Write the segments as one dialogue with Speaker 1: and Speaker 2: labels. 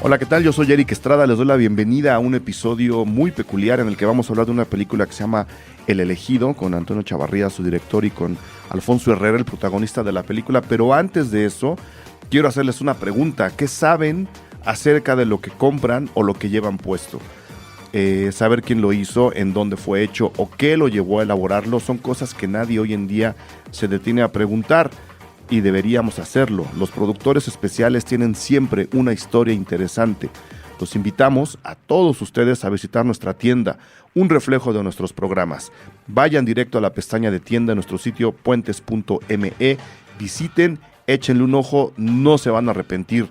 Speaker 1: Hola, ¿qué tal? Yo soy Eric Estrada, les doy la bienvenida a un episodio muy peculiar en el que vamos a hablar de una película que se llama El Elegido, con Antonio Chavarría, su director, y con Alfonso Herrera, el protagonista de la película. Pero antes de eso, quiero hacerles una pregunta. ¿Qué saben acerca de lo que compran o lo que llevan puesto? Saber quién lo hizo, en dónde fue hecho o qué lo llevó a elaborarlo, son cosas que nadie hoy en día se detiene a preguntar. Y deberíamos hacerlo. Los productores especiales tienen siempre una historia interesante. Los invitamos a todos ustedes a visitar nuestra tienda, un reflejo de nuestros programas. Vayan directo a la pestaña de tienda en nuestro sitio puentes.me, visiten, échenle un ojo, no se van a arrepentir.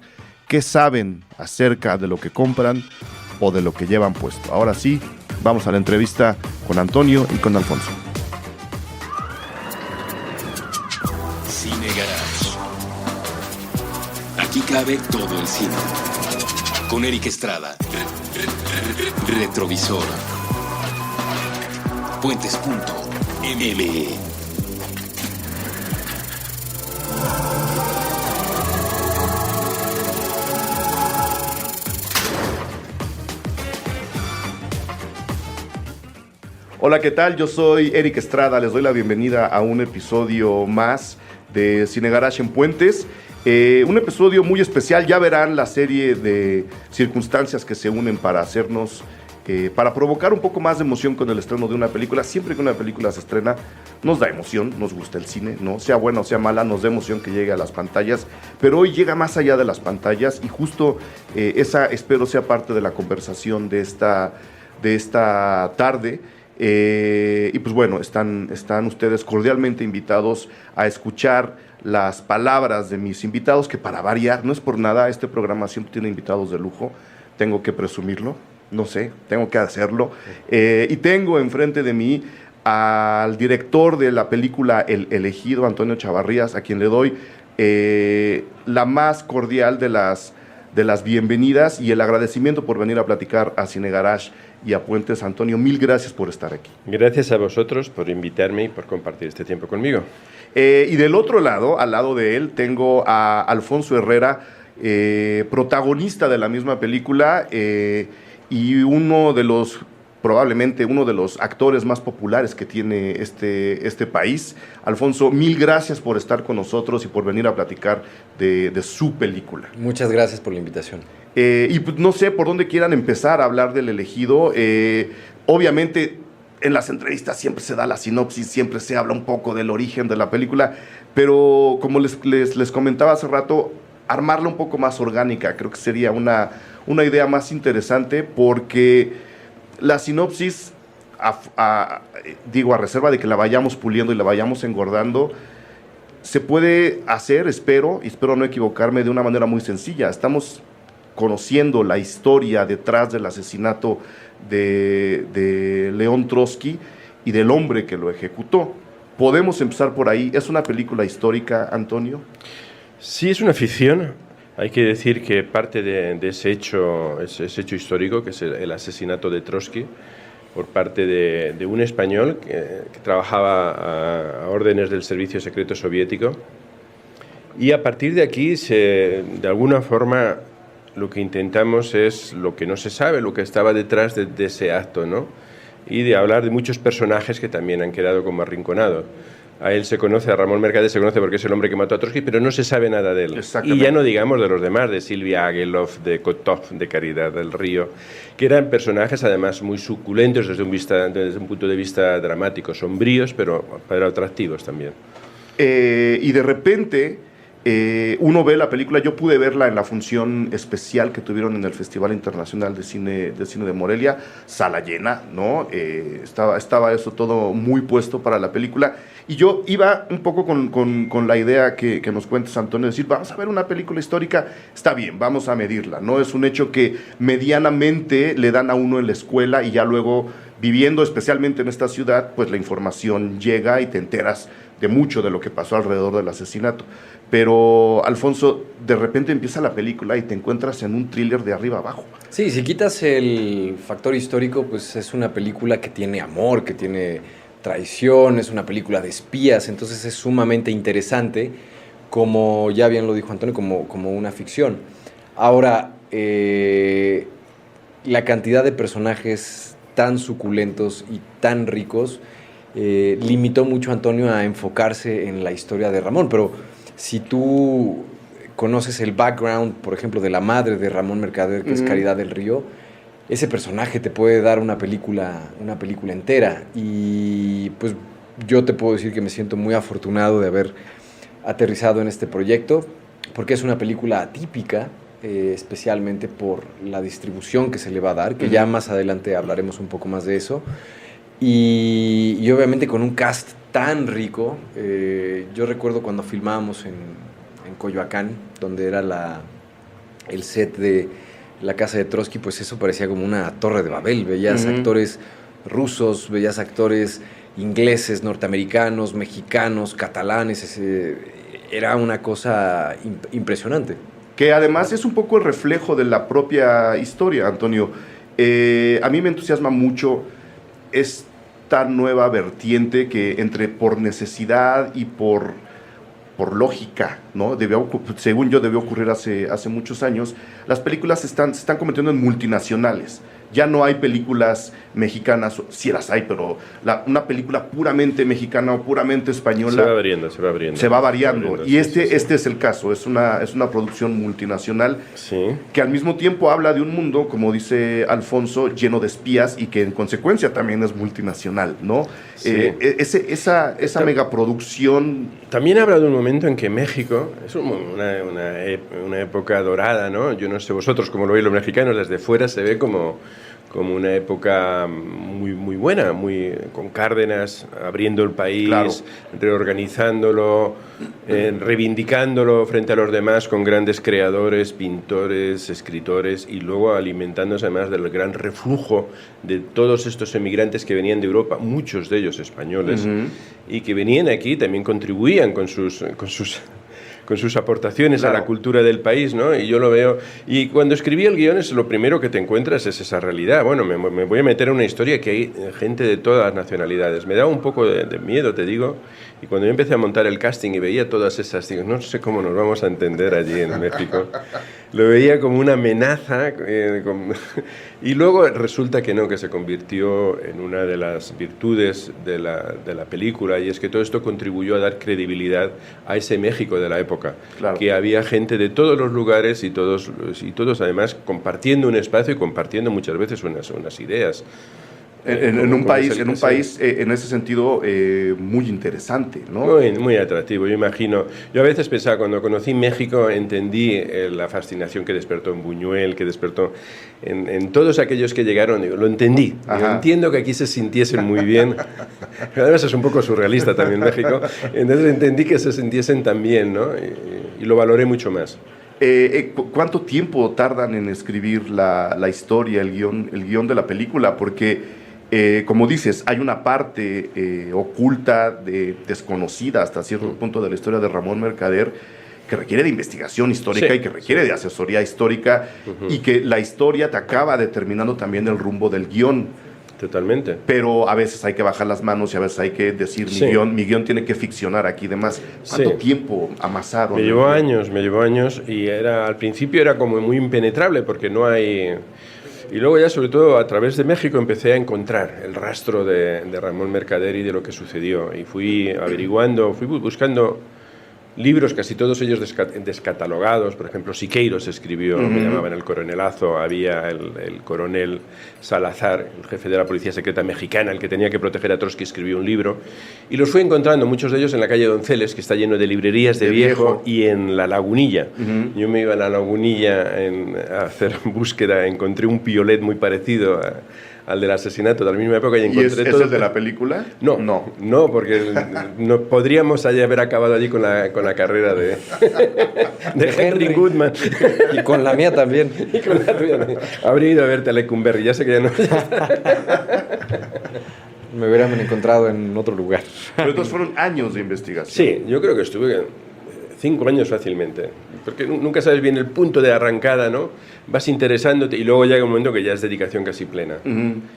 Speaker 1: ¿Qué saben acerca de lo que compran o de lo que llevan puesto? Ahora sí, vamos a la entrevista con Antonio y con Alfonso.
Speaker 2: Cine Garage. Aquí cabe todo el cine. Con Eric Estrada. Retrovisor. Puentes.me.
Speaker 1: Hola, ¿qué tal? Yo soy Eric Estrada, les doy la bienvenida a un episodio más de Cine Garage en Puentes. Un episodio muy especial, ya verán la serie de circunstancias que se unen para hacernos, para provocar un poco más de emoción con el estreno de una película. Siempre que una película se estrena, nos da emoción, nos gusta el cine, ¿no? Sea buena o sea mala, nos da emoción que llegue a las pantallas, pero hoy llega más allá de las pantallas y justo esa espero sea parte de la conversación de esta tarde. Y pues bueno, están ustedes cordialmente invitados a escuchar las palabras de mis invitados, que para variar, no es por nada, este programa siempre tiene invitados de lujo, tengo que presumirlo, no sé, tengo que hacerlo. Y tengo enfrente de mí al director de la película El Elegido, Antonio Chavarrías, a quien le doy la más cordial de las bienvenidas y el agradecimiento por venir a platicar a Cine Garage y a Puentes. Antonio, mil gracias por estar aquí.
Speaker 3: Gracias a vosotros por invitarme y por compartir este tiempo conmigo.
Speaker 1: Y del otro lado, al lado de él, tengo a Alfonso Herrera, protagonista de la misma película y probablemente uno de los actores más populares que tiene este país. Alfonso, mil gracias por estar con nosotros y por venir a platicar de su película.
Speaker 4: Muchas gracias por la invitación.
Speaker 1: Y pues, no sé por dónde quieran empezar a hablar del Elegido. Obviamente, en las entrevistas siempre se da la sinopsis, siempre se habla un poco del origen de la película, pero como les comentaba hace rato, armarla un poco más orgánica, creo que sería una idea más interesante, porque la sinopsis, a reserva de que la vayamos puliendo y la vayamos engordando, se puede hacer, espero no equivocarme, de una manera muy sencilla. Estamos conociendo la historia detrás del asesinato de León Trotsky y del hombre que lo ejecutó. ¿Podemos empezar por ahí? ¿Es una película histórica, Antonio?
Speaker 3: Sí, es una ficción. Hay que decir que parte de ese hecho histórico, que es el asesinato de Trotsky, por parte de un español que trabajaba a órdenes del servicio secreto soviético. Y a partir de aquí, de alguna forma, lo que intentamos es lo que no se sabe, lo que estaba detrás de ese acto, ¿no? Y de hablar de muchos personajes que también han quedado como arrinconados. A él se conoce, a Ramón Mercader se conoce porque es el hombre que mató a Trotsky, pero no se sabe nada de él. Y ya no digamos de los demás, de Silvia Aguilov, de Kotov, de Caridad del Río, que eran personajes además muy suculentos desde un punto de vista dramático, sombríos, pero atractivos también.
Speaker 1: Y de repente uno ve la película. Yo pude verla en la función especial que tuvieron en el Festival Internacional de Cine de Morelia, sala llena, ¿no? Estaba eso todo muy puesto para la película, y yo iba un poco con la idea que nos cuentes, Antonio, decir, vamos a ver una película histórica, está bien, vamos a medirla, ¿no? Es un hecho que medianamente le dan a uno en la escuela, y ya luego, viviendo especialmente en esta ciudad, pues la información llega y te enteras de mucho de lo que pasó alrededor del asesinato. Pero, Alfonso, de repente empieza la película y te encuentras en un thriller de arriba abajo.
Speaker 4: Sí, si quitas el factor histórico, pues es una película que tiene amor, que tiene traición, es una película de espías, entonces es sumamente interesante, como ya bien lo dijo Antonio, como una ficción. Ahora, la cantidad de personajes tan suculentos y tan ricos limitó mucho a Antonio a enfocarse en la historia de Ramón. Pero si tú conoces el background, por ejemplo, de la madre de Ramón Mercader, que es Caridad del Río, ese personaje te puede dar una película entera. Y pues yo te puedo decir que me siento muy afortunado de haber aterrizado en este proyecto, porque es una película atípica, especialmente por la distribución que se le va a dar, que ya más adelante hablaremos un poco más de eso. Y obviamente con un cast tan rico. Yo recuerdo cuando filmábamos en Coyoacán, donde era el set de la casa de Trotsky, pues eso parecía como una torre de Babel. Veías actores rusos, veías actores ingleses, norteamericanos, mexicanos, catalanes. Era una cosa impresionante.
Speaker 1: Que además es un poco el reflejo de la propia historia, Antonio. A mí me entusiasma mucho esta nueva vertiente que por necesidad y por lógica, ¿no? Según yo, debió ocurrir hace muchos años. Las películas se están convirtiendo en multinacionales. Ya no hay películas mexicanas, sí las hay, pero una película puramente mexicana o puramente española se va variando. Y este es el caso, es una producción multinacional que al mismo tiempo habla de un mundo, como dice Alfonso, lleno de espías y que en consecuencia también es multinacional, ¿no? Sí. Esa megaproducción.
Speaker 3: También habla de un momento en que México es una época dorada, ¿no? Yo no sé vosotros cómo lo veis los mexicanos, desde fuera se ve como una época muy, muy buena, con Cárdenas abriendo el país, claro, reorganizándolo, reivindicándolo frente a los demás con grandes creadores, pintores, escritores, y luego alimentándose además del gran reflujo de todos estos emigrantes que venían de Europa, muchos de ellos españoles, y que venían aquí, también contribuían con sus aportaciones, claro, a la cultura del país, ¿no? Y yo lo veo. Y cuando escribí el guión, lo primero que te encuentras es esa realidad. Bueno, me voy a meter en una historia que hay gente de todas las nacionalidades. Me daba un poco de miedo, te digo. Y cuando yo empecé a montar el casting y veía todas esas, digo, no sé cómo nos vamos a entender allí en México. Lo veía como una amenaza. Y luego resulta que no, que se convirtió en una de las virtudes de la película, y es que todo esto contribuyó a dar credibilidad a ese México de la época. Claro. Que había gente de todos los lugares y todos además compartiendo un espacio y compartiendo muchas veces unas ideas.
Speaker 1: En un país, en ese sentido, muy interesante, ¿no?
Speaker 3: Muy atractivo, yo imagino. Yo a veces pensaba, cuando conocí México, entendí la fascinación que despertó en Buñuel, que despertó en todos aquellos que llegaron, digo, lo entendí. Digo, entiendo que aquí se sintiesen muy bien. Además es un poco surrealista también México. Entonces entendí que se sintiesen tan bien, ¿no? Y lo valoré mucho más.
Speaker 1: ¿Cuánto tiempo tardan en escribir la historia, el guión de la película? Porque como dices, hay una parte oculta, desconocida hasta cierto punto de la historia de Ramón Mercader, que requiere de investigación histórica y que requiere de asesoría histórica, y que la historia te acaba determinando también el rumbo del guión.
Speaker 3: Totalmente.
Speaker 1: Pero a veces hay que bajar las manos y a veces hay que decir, mi guión tiene que ficcionar aquí y demás. ¿Cuánto tiempo amasaron?
Speaker 3: Me llevó años, y al principio era como muy impenetrable porque no hay... Y luego ya, sobre todo, a través de México empecé a encontrar el rastro de Ramón Mercader y de lo que sucedió. Y fui averiguando, fui buscando libros, casi todos ellos descatalogados. Por ejemplo, Siqueiros escribió, me llamaban El Coronelazo. Había el coronel Salazar, el jefe de la policía secreta mexicana, el que tenía que proteger a Trotsky, escribió un libro. Y los fui encontrando, muchos de ellos en la calle Donceles, que está lleno de librerías de viejo, y en La Lagunilla. Yo me iba a La Lagunilla a hacer búsqueda, encontré un piolet muy parecido al del asesinato de la misma época y encontré todo.
Speaker 1: ¿Es el de la película?
Speaker 3: No, porque no podríamos haber acabado allí con la carrera de Henry Goodman.
Speaker 4: Y con la mía también.
Speaker 3: Habría ido a ver Lecumberri, ya sé que ya no.
Speaker 4: Me hubieran encontrado en otro lugar.
Speaker 1: Pero entonces fueron años de investigación.
Speaker 3: Sí, yo creo que estuve 5 años fácilmente, porque nunca sabes bien el punto de arrancada, ¿no? Vas interesándote y luego llega un momento que ya es dedicación casi plena.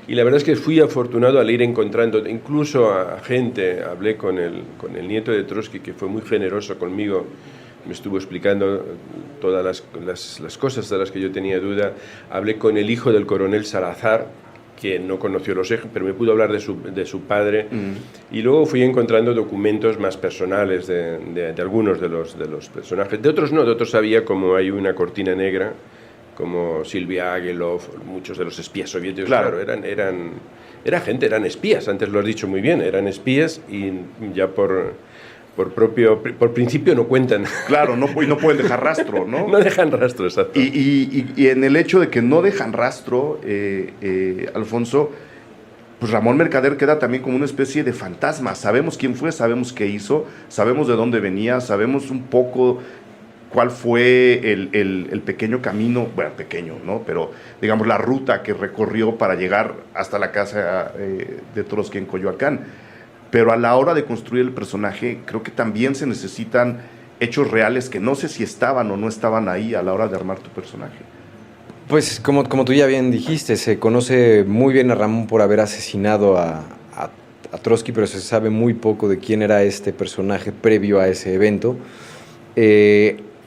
Speaker 3: Y la verdad es que fui afortunado al ir encontrando incluso a gente. Hablé con el nieto de Trotsky, que fue muy generoso conmigo, me estuvo explicando todas las cosas de las que yo tenía duda. Hablé con el hijo del coronel Salazar, que no conoció los ejes, pero me pudo hablar de su padre. Y luego fui encontrando documentos más personales de algunos de los personajes. De otros no, de otros sabía, como hay una cortina negra, como Silvia Aguilov, muchos de los espías soviéticos. Claro, eran espías, antes lo has dicho muy bien, eran espías y ya por principio no cuentan.
Speaker 1: Claro, no pueden dejar rastro, ¿no?
Speaker 3: No dejan rastro, exacto.
Speaker 1: Y en el hecho de que no dejan rastro, Alfonso, pues Ramón Mercader queda también como una especie de fantasma. Sabemos quién fue, sabemos qué hizo, sabemos de dónde venía, sabemos un poco cuál fue el pequeño camino, bueno, pequeño, ¿no? Pero, digamos, la ruta que recorrió para llegar hasta la casa de Trotsky en Coyoacán. Pero a la hora de construir el personaje, creo que también se necesitan hechos reales que no sé si estaban o no estaban ahí a la hora de armar tu personaje.
Speaker 4: Pues como tú ya bien dijiste, se conoce muy bien a Ramón por haber asesinado a Trotsky, pero se sabe muy poco de quién era este personaje previo a ese evento.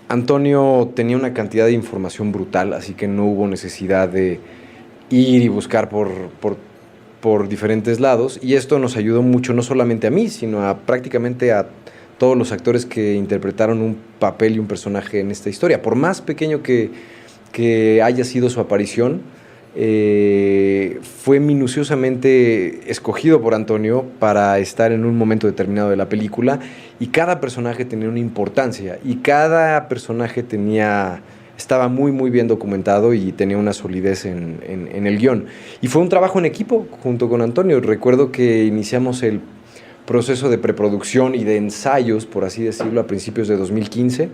Speaker 4: Antonio tenía una cantidad de información brutal, así que no hubo necesidad de ir y buscar por diferentes lados, y esto nos ayudó mucho, no solamente a mí, sino prácticamente a todos los actores que interpretaron un papel y un personaje en esta historia. Por más pequeño que haya sido su aparición, fue minuciosamente escogido por Antonio para estar en un momento determinado de la película, y cada personaje tenía una importancia, y cada personaje estaba muy muy bien documentado y tenía una solidez en el guión. Y fue un trabajo en equipo junto con Antonio. Recuerdo que iniciamos el proceso de preproducción y de ensayos, por así decirlo, a principios de 2015.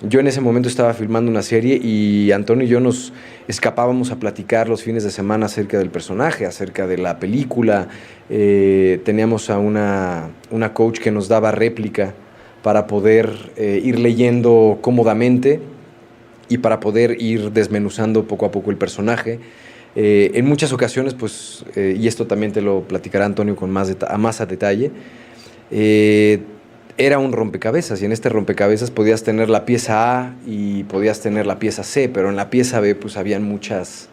Speaker 4: Yo en ese momento estaba filmando una serie y Antonio y yo nos escapábamos a platicar los fines de semana acerca del personaje, acerca de la película. Teníamos a una coach que nos daba réplica para poder ir leyendo cómodamente y para poder ir desmenuzando poco a poco el personaje. En muchas ocasiones, pues, y esto también te lo platicará Antonio con más a detalle, era un rompecabezas, y en este rompecabezas podías tener la pieza A y podías tener la pieza C, pero en la pieza B pues habían muchas,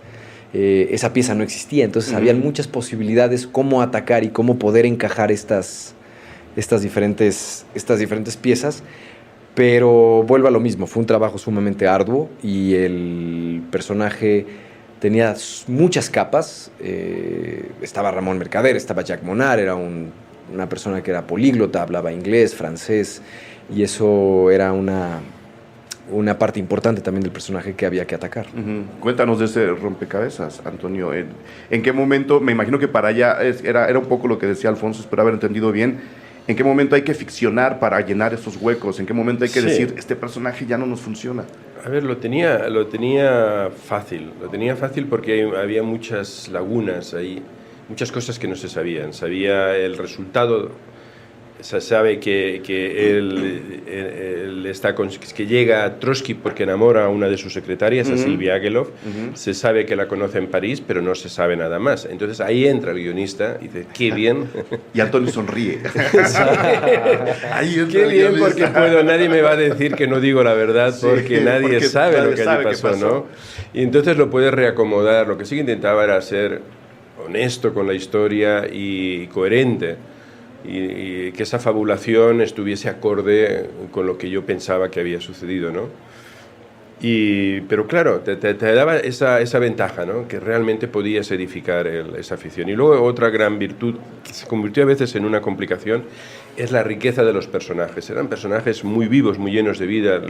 Speaker 4: esa pieza no existía, entonces habían muchas posibilidades cómo atacar y cómo poder encajar estas diferentes piezas. Pero vuelvo a lo mismo, fue un trabajo sumamente arduo y el personaje tenía muchas capas. Estaba Ramón Mercader, estaba Jack Monar, era una persona que era políglota, hablaba inglés, francés, y eso era una parte importante también del personaje que había que atacar.
Speaker 1: Cuéntanos de ese rompecabezas, Antonio. ¿En qué momento? Me imagino que para allá era un poco lo que decía Alfonso, espero haber entendido bien. ¿En qué momento hay que ficcionar para llenar esos huecos? ¿En qué momento hay que decir, este personaje ya no nos funciona?
Speaker 3: A ver, lo tenía fácil. Lo tenía fácil porque había muchas lagunas ahí, muchas cosas que no se sabían. Sabía el resultado, se sabe que él está que llega a Trotsky porque enamora a una de sus secretarias, a Silvia Aguilov. Se sabe que la conoce en París, pero no se sabe nada más. Entonces ahí entra el guionista y dice, qué bien.
Speaker 1: Y Antonio sonríe.
Speaker 3: Ahí entra qué bien, porque nadie me va a decir que no digo la verdad, porque nadie sabe lo que allí pasó, ¿no? Y entonces lo puedes reacomodar. Lo que sí que intentaba era ser honesto con la historia y coherente. Y que esa fabulación estuviese acorde con lo que yo pensaba que había sucedido, ¿no? Pero claro, te daba esa ventaja, ¿no? Que realmente podías edificar esa ficción. Y luego otra gran virtud, que se convirtió a veces en una complicación, es la riqueza de los personajes. Eran personajes muy vivos, muy llenos de vida,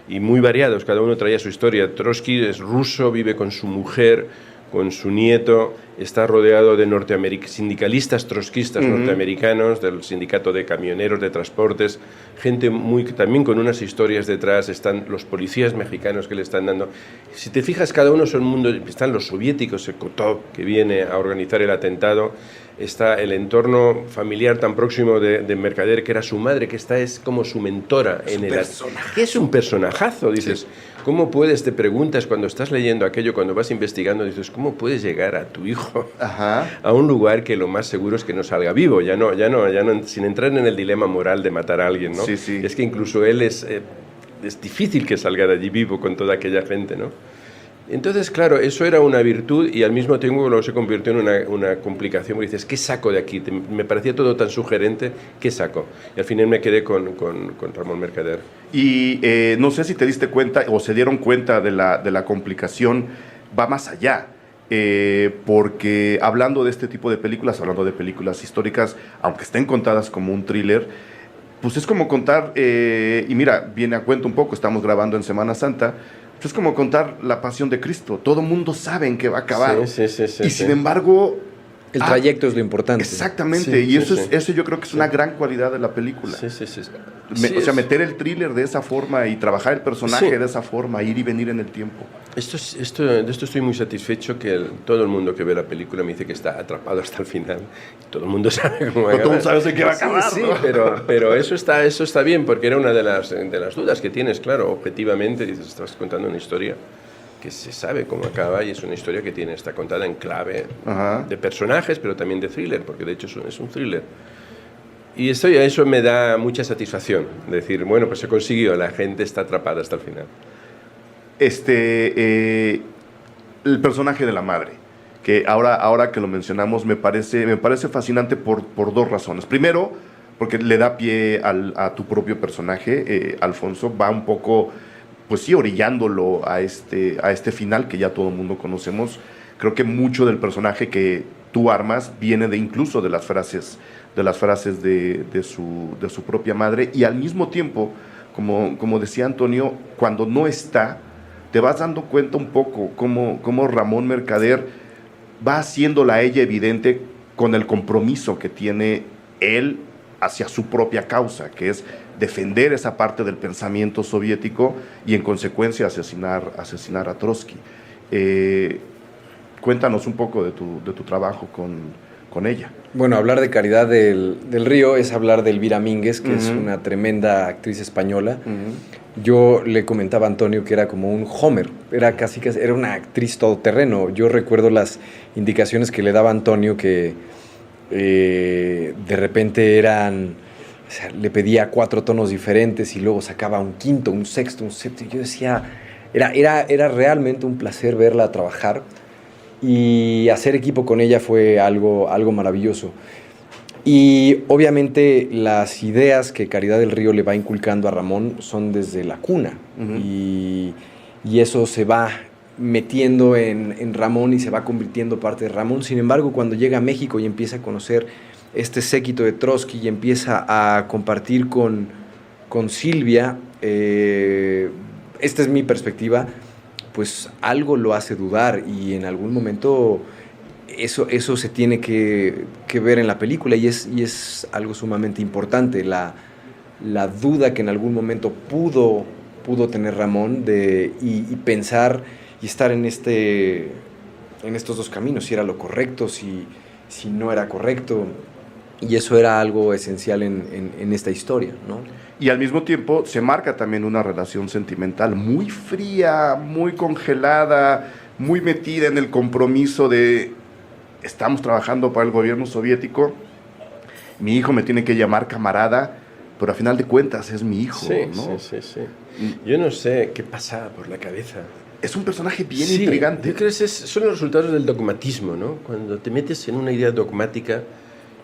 Speaker 3: y muy variados, cada uno traía su historia. Trotsky es ruso, vive con su mujer, con su nieto, está rodeado de sindicalistas trotskistas norteamericanos, del sindicato de camioneros de transportes, gente también con unas historias detrás, están los policías mexicanos que le están dando. Si te fijas, cada uno son mundos, están los soviéticos, Kotov, que viene a organizar el atentado, está el entorno familiar tan próximo de Mercader, que era su madre, que es como su mentora en el atentado. Es un personajazo, dices. Sí. ¿Cómo puedes, te preguntas cuando estás leyendo aquello, cuando vas investigando, dices, ¿cómo puedes llegar a tu hijo a un lugar que lo más seguro es que no salga vivo? Ya no, sin entrar en el dilema moral de matar a alguien, ¿no?
Speaker 1: Sí, sí.
Speaker 3: Es que incluso él es difícil que salga de allí vivo con toda aquella gente, ¿no? Entonces, claro, eso era una virtud y al mismo tiempo luego se convirtió en una complicación, porque dices, ¿qué saco de aquí? Me parecía todo tan sugerente, ¿qué saco? Y al final me quedé con Ramón Mercader.
Speaker 1: Y no sé si te diste cuenta o se dieron cuenta de la complicación, va más allá. Porque hablando de este tipo de películas, hablando de películas históricas, aunque estén contadas como un thriller, pues es como contar, y mira, viene a cuento un poco, estamos grabando en Semana Santa, pues es como contar la pasión de Cristo. Todo el mundo sabe en qué va a acabar.
Speaker 3: Sí,
Speaker 1: y sin embargo...
Speaker 4: El trayecto es lo importante.
Speaker 1: Exactamente, y eso yo creo que es una gran cualidad de la película.
Speaker 3: Sí.
Speaker 1: O sea, meter el thriller de esa forma y trabajar el personaje de esa forma, ir y venir en el tiempo.
Speaker 3: De esto estoy muy satisfecho, que todo el mundo que ve la película me dice que está atrapado hasta el final. Todo el mundo sabe cómo va a acabar.
Speaker 1: Todo el mundo sabe en qué va a acabar,
Speaker 3: Sí,
Speaker 1: ¿no?
Speaker 3: pero eso está bien, porque era una de las dudas que tienes, claro, objetivamente. Dices, estás contando una historia que se sabe cómo acaba y es una historia que está contada en clave de personajes, pero también de thriller, porque de hecho es un thriller. Y eso me da mucha satisfacción, decir, bueno, pues se consiguió, la gente está atrapada hasta el final.
Speaker 1: El personaje de la madre, que ahora que lo mencionamos me parece fascinante por dos razones. Primero, porque le da pie a tu propio personaje. Alfonso va un poco, pues sí, orillándolo a este final que ya todo el mundo conocemos. Creo que mucho del personaje que tú armas viene incluso de las frases de su propia madre, y al mismo tiempo, como decía Antonio, cuando no está, te vas dando cuenta un poco cómo Ramón Mercader va haciéndola a ella evidente con el compromiso que tiene él hacia su propia causa, que es defender esa parte del pensamiento soviético y en consecuencia asesinar a Trotsky. Cuéntanos un poco de tu trabajo con ella.
Speaker 4: Bueno, hablar de Caridad del Río es hablar de Elvira Mínguez, que es una tremenda actriz española. Yo le comentaba a Antonio que era como un Homer, era una actriz todoterreno. Yo recuerdo las indicaciones que le daba Antonio, que de repente o sea, le pedía 4 tonos diferentes y luego sacaba un quinto, un sexto, un séptimo. Yo decía, era realmente un placer verla trabajar, y hacer equipo con ella fue algo maravilloso. Y obviamente las ideas que Caridad del Río le va inculcando a Ramón son desde la cuna, y eso se va metiendo en Ramón y se va convirtiendo parte de Ramón. Sin embargo, cuando llega a México y empieza a conocer este séquito de Trotsky y empieza a compartir con Silvia, esta es mi perspectiva, pues algo lo hace dudar, y en algún momento eso se tiene que ver en la película, y es algo sumamente importante, la duda que en algún momento pudo tener Ramón y pensar y estar en estos dos caminos, si era lo correcto, si no era correcto, y eso era algo esencial en esta historia, ¿no?
Speaker 1: Y al mismo tiempo se marca también una relación sentimental muy fría, muy congelada, muy metida en el compromiso de estamos trabajando para el gobierno soviético, mi hijo me tiene que llamar camarada, pero a final de cuentas es mi hijo, ¿no?
Speaker 3: Sí. Yo no sé qué pasa por la cabeza.
Speaker 1: Es un personaje bien intrigante.
Speaker 3: Yo creo que son los resultados del dogmatismo, ¿no? Cuando te metes en una idea dogmática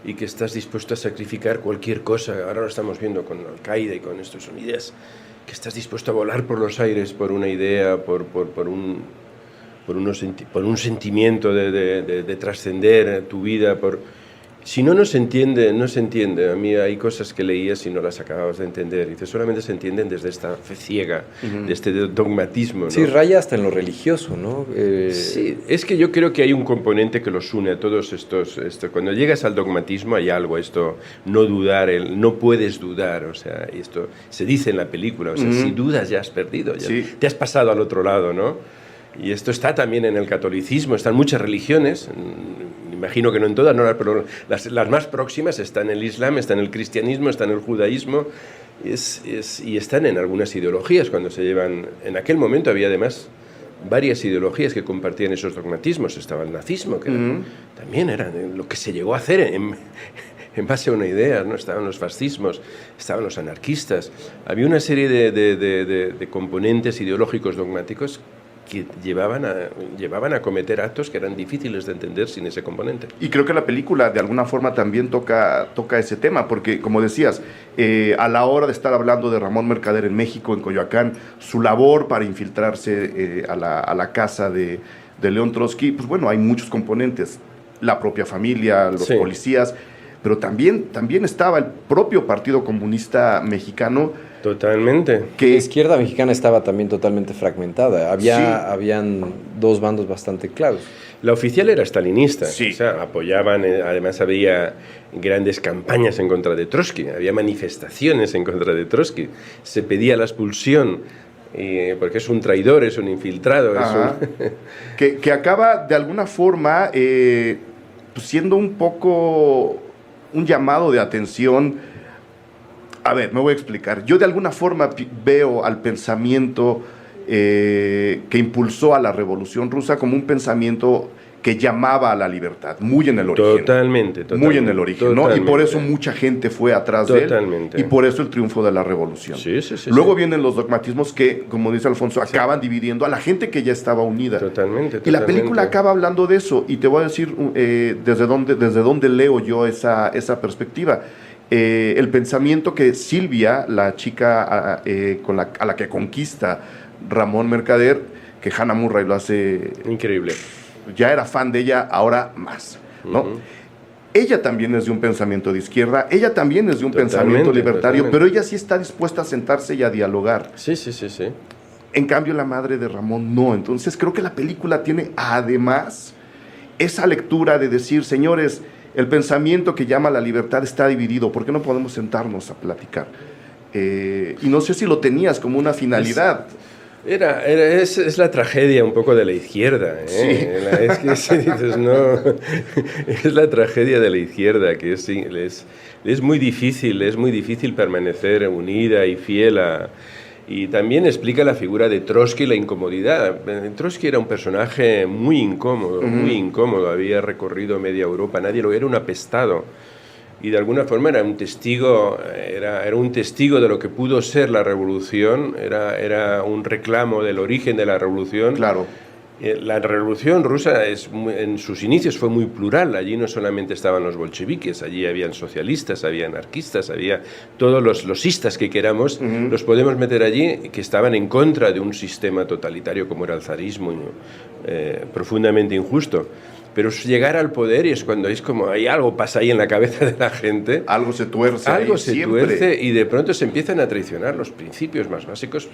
Speaker 3: y que estás dispuesto a sacrificar cualquier cosa. Ahora lo estamos viendo con Al-Qaeda y con esto, son ideas que estás dispuesto a volar por los aires por una idea, por un sentimiento de trascender tu vida. Si no se entiende. A mí hay cosas que leías y no las acababas de entender. Y solamente se entienden desde esta fe ciega, de este dogmatismo, ¿no?
Speaker 4: Sí, raya hasta en lo religioso, ¿no?
Speaker 3: Sí, es que yo creo que hay un componente que los une a todos estos. Cuando llegas al dogmatismo hay algo, no dudar, no puedes dudar, o sea, y esto se dice en la película, o sea, si dudas ya has perdido, te has pasado al otro lado, ¿no? Y esto está también en el catolicismo, están muchas religiones, imagino que no en todas, no, pero las más próximas están en el Islam, están en el cristianismo, están en el judaísmo, y están en algunas ideologías cuando se llevan. En aquel momento había además varias ideologías que compartían esos dogmatismos. Estaba el nazismo, que también era lo que se llegó a hacer en base a una idea, ¿no? Estaban los fascismos, estaban los anarquistas, había una serie de componentes ideológicos dogmáticos que llevaban a cometer actos que eran difíciles de entender sin ese componente.
Speaker 1: Y creo que la película de alguna forma también toca ese tema, porque como decías, a la hora de estar hablando de Ramón Mercader en México, en Coyoacán, su labor para infiltrarse a la casa de León Trotsky, pues bueno, hay muchos componentes, la propia familia, los policías, pero también estaba el propio Partido Comunista Mexicano.
Speaker 4: Totalmente. Que la izquierda mexicana estaba también totalmente fragmentada. Habían dos bandos bastante claros.
Speaker 3: La oficial era stalinista,
Speaker 1: sí.
Speaker 3: O sea, apoyaban, además había grandes campañas en contra de Trotsky, había manifestaciones en contra de Trotsky, se pedía la expulsión, porque es un traidor, es un infiltrado.
Speaker 1: Que acaba de alguna forma pues siendo un poco un llamado de atención. A ver, me voy a explicar. Yo de alguna forma veo al pensamiento que impulsó a la Revolución Rusa como un pensamiento que llamaba a la libertad, muy en el origen.
Speaker 3: Totalmente.
Speaker 1: Muy en el origen, ¿no? Y por eso mucha gente fue atrás de él. Y por eso el triunfo de la Revolución.
Speaker 3: Sí,
Speaker 1: Luego vienen los dogmatismos que, como dice Alfonso, acaban dividiendo a la gente que ya estaba unida.
Speaker 3: Totalmente.
Speaker 1: Y la película acaba hablando de eso. Y te voy a decir desde dónde leo yo esa perspectiva. El pensamiento que Silvia, la chica a la que conquista Ramón Mercader, que Hannah Murray lo hace...
Speaker 3: Increíble.
Speaker 1: Ya era fan de ella, ahora más, ¿no? Ella también es de un pensamiento de izquierda, ella también es de un pensamiento libertario, pero ella sí está dispuesta a sentarse y a dialogar.
Speaker 3: Sí.
Speaker 1: En cambio, la madre de Ramón no. Entonces, creo que la película tiene, además, esa lectura de decir, señores, el pensamiento que llama a la libertad está dividido, ¿por qué no podemos sentarnos a platicar? Y no sé si lo tenías como una finalidad.
Speaker 3: Es la tragedia un poco de la izquierda, ¿eh? Es que si dices, no, es la tragedia de la izquierda, que es muy difícil permanecer unida y fiel y también explica la figura de Trotsky, la incomodidad. Trotsky era un personaje muy incómodo, había recorrido media Europa, nadie lo era, un apestado. Y de alguna forma era un testigo de lo que pudo ser la revolución, era un reclamo del origen de la revolución.
Speaker 1: Claro.
Speaker 3: La revolución rusa en sus inicios fue muy plural, allí no solamente estaban los bolcheviques, allí habían socialistas, había anarquistas, había todos los losistas que queramos, los podemos meter allí, que estaban en contra de un sistema totalitario como era el zarismo, profundamente injusto. Pero llegar al poder y es cuando es como hay algo pasa ahí en la cabeza de la gente.
Speaker 1: Algo se tuerce.
Speaker 3: Algo se tuerce y de pronto se empiezan a traicionar los principios más básicos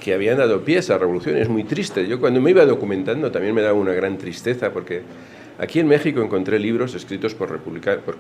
Speaker 3: que habían dado pie a esa revolución. Es muy triste. Yo cuando me iba documentando también me daba una gran tristeza porque aquí en México encontré libros escritos por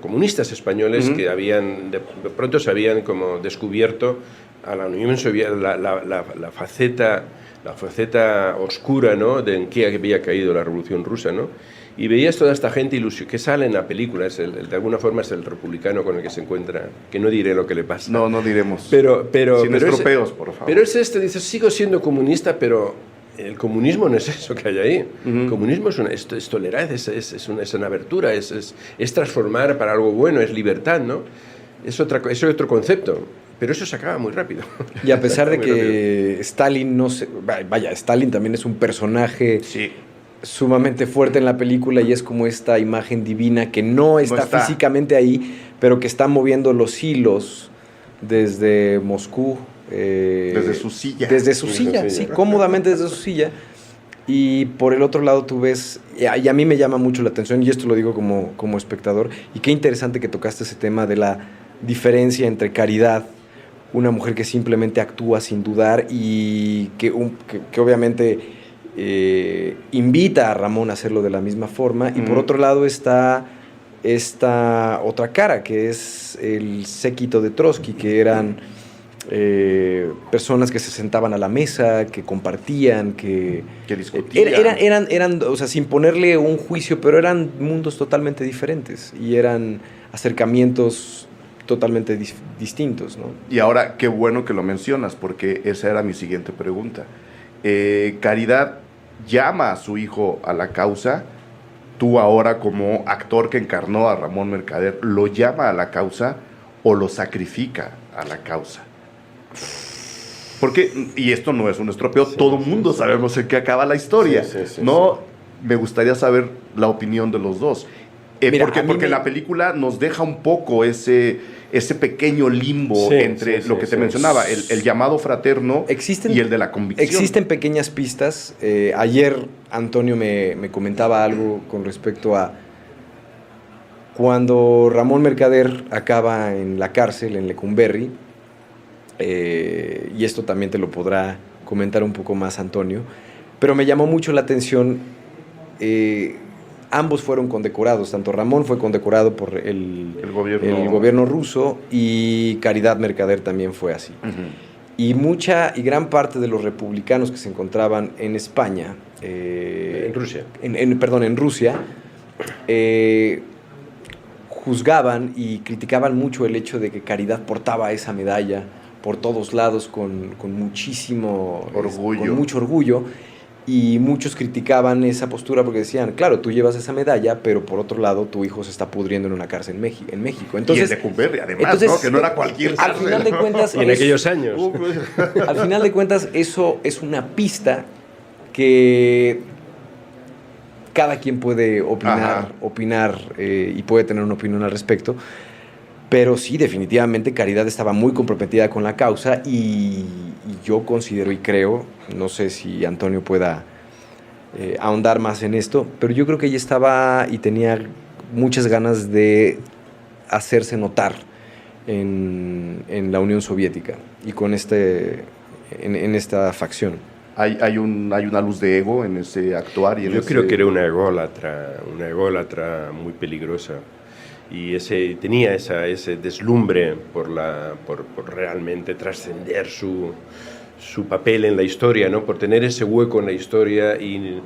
Speaker 3: comunistas españoles que de pronto se habían como descubierto a la Unión Soviética la faceta oscura, ¿no? De en qué había caído la Revolución Rusa, ¿no? Y veías toda esta gente que sale en la película, de alguna forma es el republicano con el que se encuentra, que no diré lo que le pasa.
Speaker 1: No diremos.
Speaker 3: Pero
Speaker 1: sin estropeos, por favor.
Speaker 3: Pero es dices, sigo siendo comunista, pero el comunismo no es eso que hay ahí. El comunismo es tolerancia, es una abertura, es transformar para algo bueno, es libertad, ¿no? Es otro concepto. Pero eso se acaba muy rápido.
Speaker 4: Y a pesar de que Stalin Stalin también es un personaje sumamente fuerte en la película y es como esta imagen divina que no está físicamente ahí, pero que está moviendo los hilos desde Moscú.
Speaker 1: Desde su silla.
Speaker 4: Sí, cómodamente desde su silla. Y por el otro lado tú ves, y a mí me llama mucho la atención, y esto lo digo como espectador, y qué interesante que tocaste ese tema de la diferencia entre Caridad, una mujer que simplemente actúa sin dudar y que obviamente invita a Ramón a hacerlo de la misma forma, y por otro lado está esta otra cara, que es el séquito de Trotsky, que eran personas que se sentaban a la mesa, que compartían, que
Speaker 1: discutían.
Speaker 4: Eran, o sea, sin ponerle un juicio, pero eran mundos totalmente diferentes y eran acercamientos totalmente distintos, ¿no?
Speaker 1: Y ahora, qué bueno que lo mencionas, porque esa era mi siguiente pregunta. Caridad llama a su hijo a la causa, tú ahora como actor que encarnó a Ramón Mercader, ¿lo llama a la causa o lo sacrifica a la causa? Porque, y esto no es un estropeo, todo el mundo sabemos en qué acaba la historia, ¿no? Me gustaría saber la opinión de los dos.
Speaker 4: Mira,
Speaker 1: porque la película nos deja un poco ese pequeño limbo entre lo que te mencionaba, el llamado fraterno y el de la convicción.
Speaker 4: Existen pequeñas pistas. Ayer Antonio me comentaba algo con respecto a cuando Ramón Mercader acaba en la cárcel en Lecumberri, y esto también te lo podrá comentar un poco más Antonio, pero me llamó mucho la atención. Ambos fueron condecorados, tanto Ramón fue condecorado por el gobierno ruso y Caridad Mercader también fue así. Y gran parte de los republicanos que se encontraban en España,
Speaker 3: en Rusia,
Speaker 4: en Rusia, juzgaban y criticaban mucho el hecho de que Caridad portaba esa medalla por todos lados con muchísimo orgullo. Con mucho orgullo. Y muchos criticaban esa postura porque decían, claro, tú llevas esa medalla, pero por otro lado tu hijo se está pudriendo en una cárcel en México. Entonces,
Speaker 1: y en Lecumberri, además, ¿no? Que no era cualquier cárcel.
Speaker 4: Al final de cuentas...
Speaker 3: en aquellos años.
Speaker 4: Al final de cuentas, eso es una pista que cada quien puede opinar y puede tener una opinión al respecto. Pero sí, definitivamente Caridad estaba muy comprometida con la causa y yo considero y creo, no sé si Antonio pueda ahondar más en esto, pero yo creo que ella estaba y tenía muchas ganas de hacerse notar en la Unión Soviética y con en esta facción.
Speaker 1: Hay una luz de ego en ese actuar.
Speaker 3: Yo creo que era una ególatra muy peligrosa. Y tenía ese deslumbre por realmente trascender su papel en la historia, ¿no? Por tener ese hueco en la historia. Y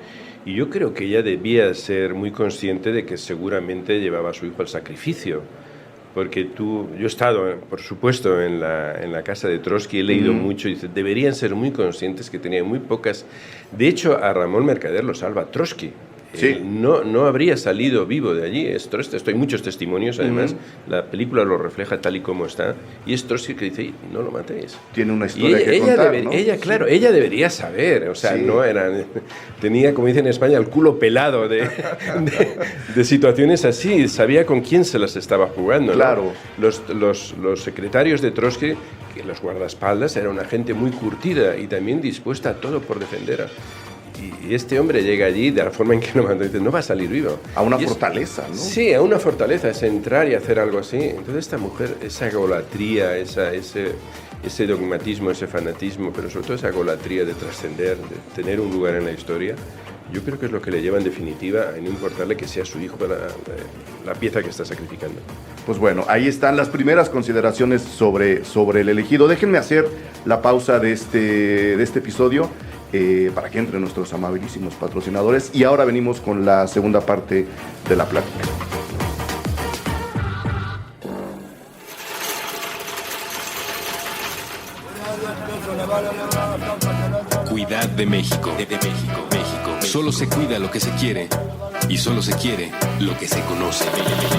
Speaker 3: yo creo que ella debía ser muy consciente de que seguramente llevaba a su hijo al sacrificio. Porque yo he estado, por supuesto, en la casa de Trotsky, he leído mucho, y dice, deberían ser muy conscientes que tenían muy pocas. De hecho, a Ramón Mercader lo salva Trotsky. Sí. No habría salido vivo de allí. Hay muchos testimonios, además. La película lo refleja tal y como está. Y es Trotsky que dice, no lo matéis.
Speaker 1: Tiene una historia que contar, ¿no?
Speaker 3: Ella debería saber. O sea, tenía, como dicen en España, el culo pelado de situaciones así. Sabía con quién se las estaba jugando, ¿no?
Speaker 1: Claro.
Speaker 3: Los secretarios de Trotsky, que los guardaespaldas, era una gente muy curtida y también dispuesta a todo por defender y este hombre llega allí de la forma en que lo mandó y dice, no va a salir vivo.
Speaker 1: A una fortaleza, ¿no?
Speaker 3: Sí, a una fortaleza, es entrar y hacer algo así. Entonces esta mujer, esa egolatría, ese dogmatismo, ese fanatismo, pero sobre todo esa egolatría de trascender, de tener un lugar en la historia, yo creo que es lo que le lleva en definitiva a no importarle que sea su hijo la pieza que está sacrificando.
Speaker 1: Pues bueno, ahí están las primeras consideraciones sobre el elegido. Déjenme hacer la pausa de este episodio para que entren nuestros amabilísimos patrocinadores y ahora venimos con la segunda parte de la plática.
Speaker 2: Cuidad de México. Solo se cuida lo que se quiere y solo se quiere lo que se conoce. México.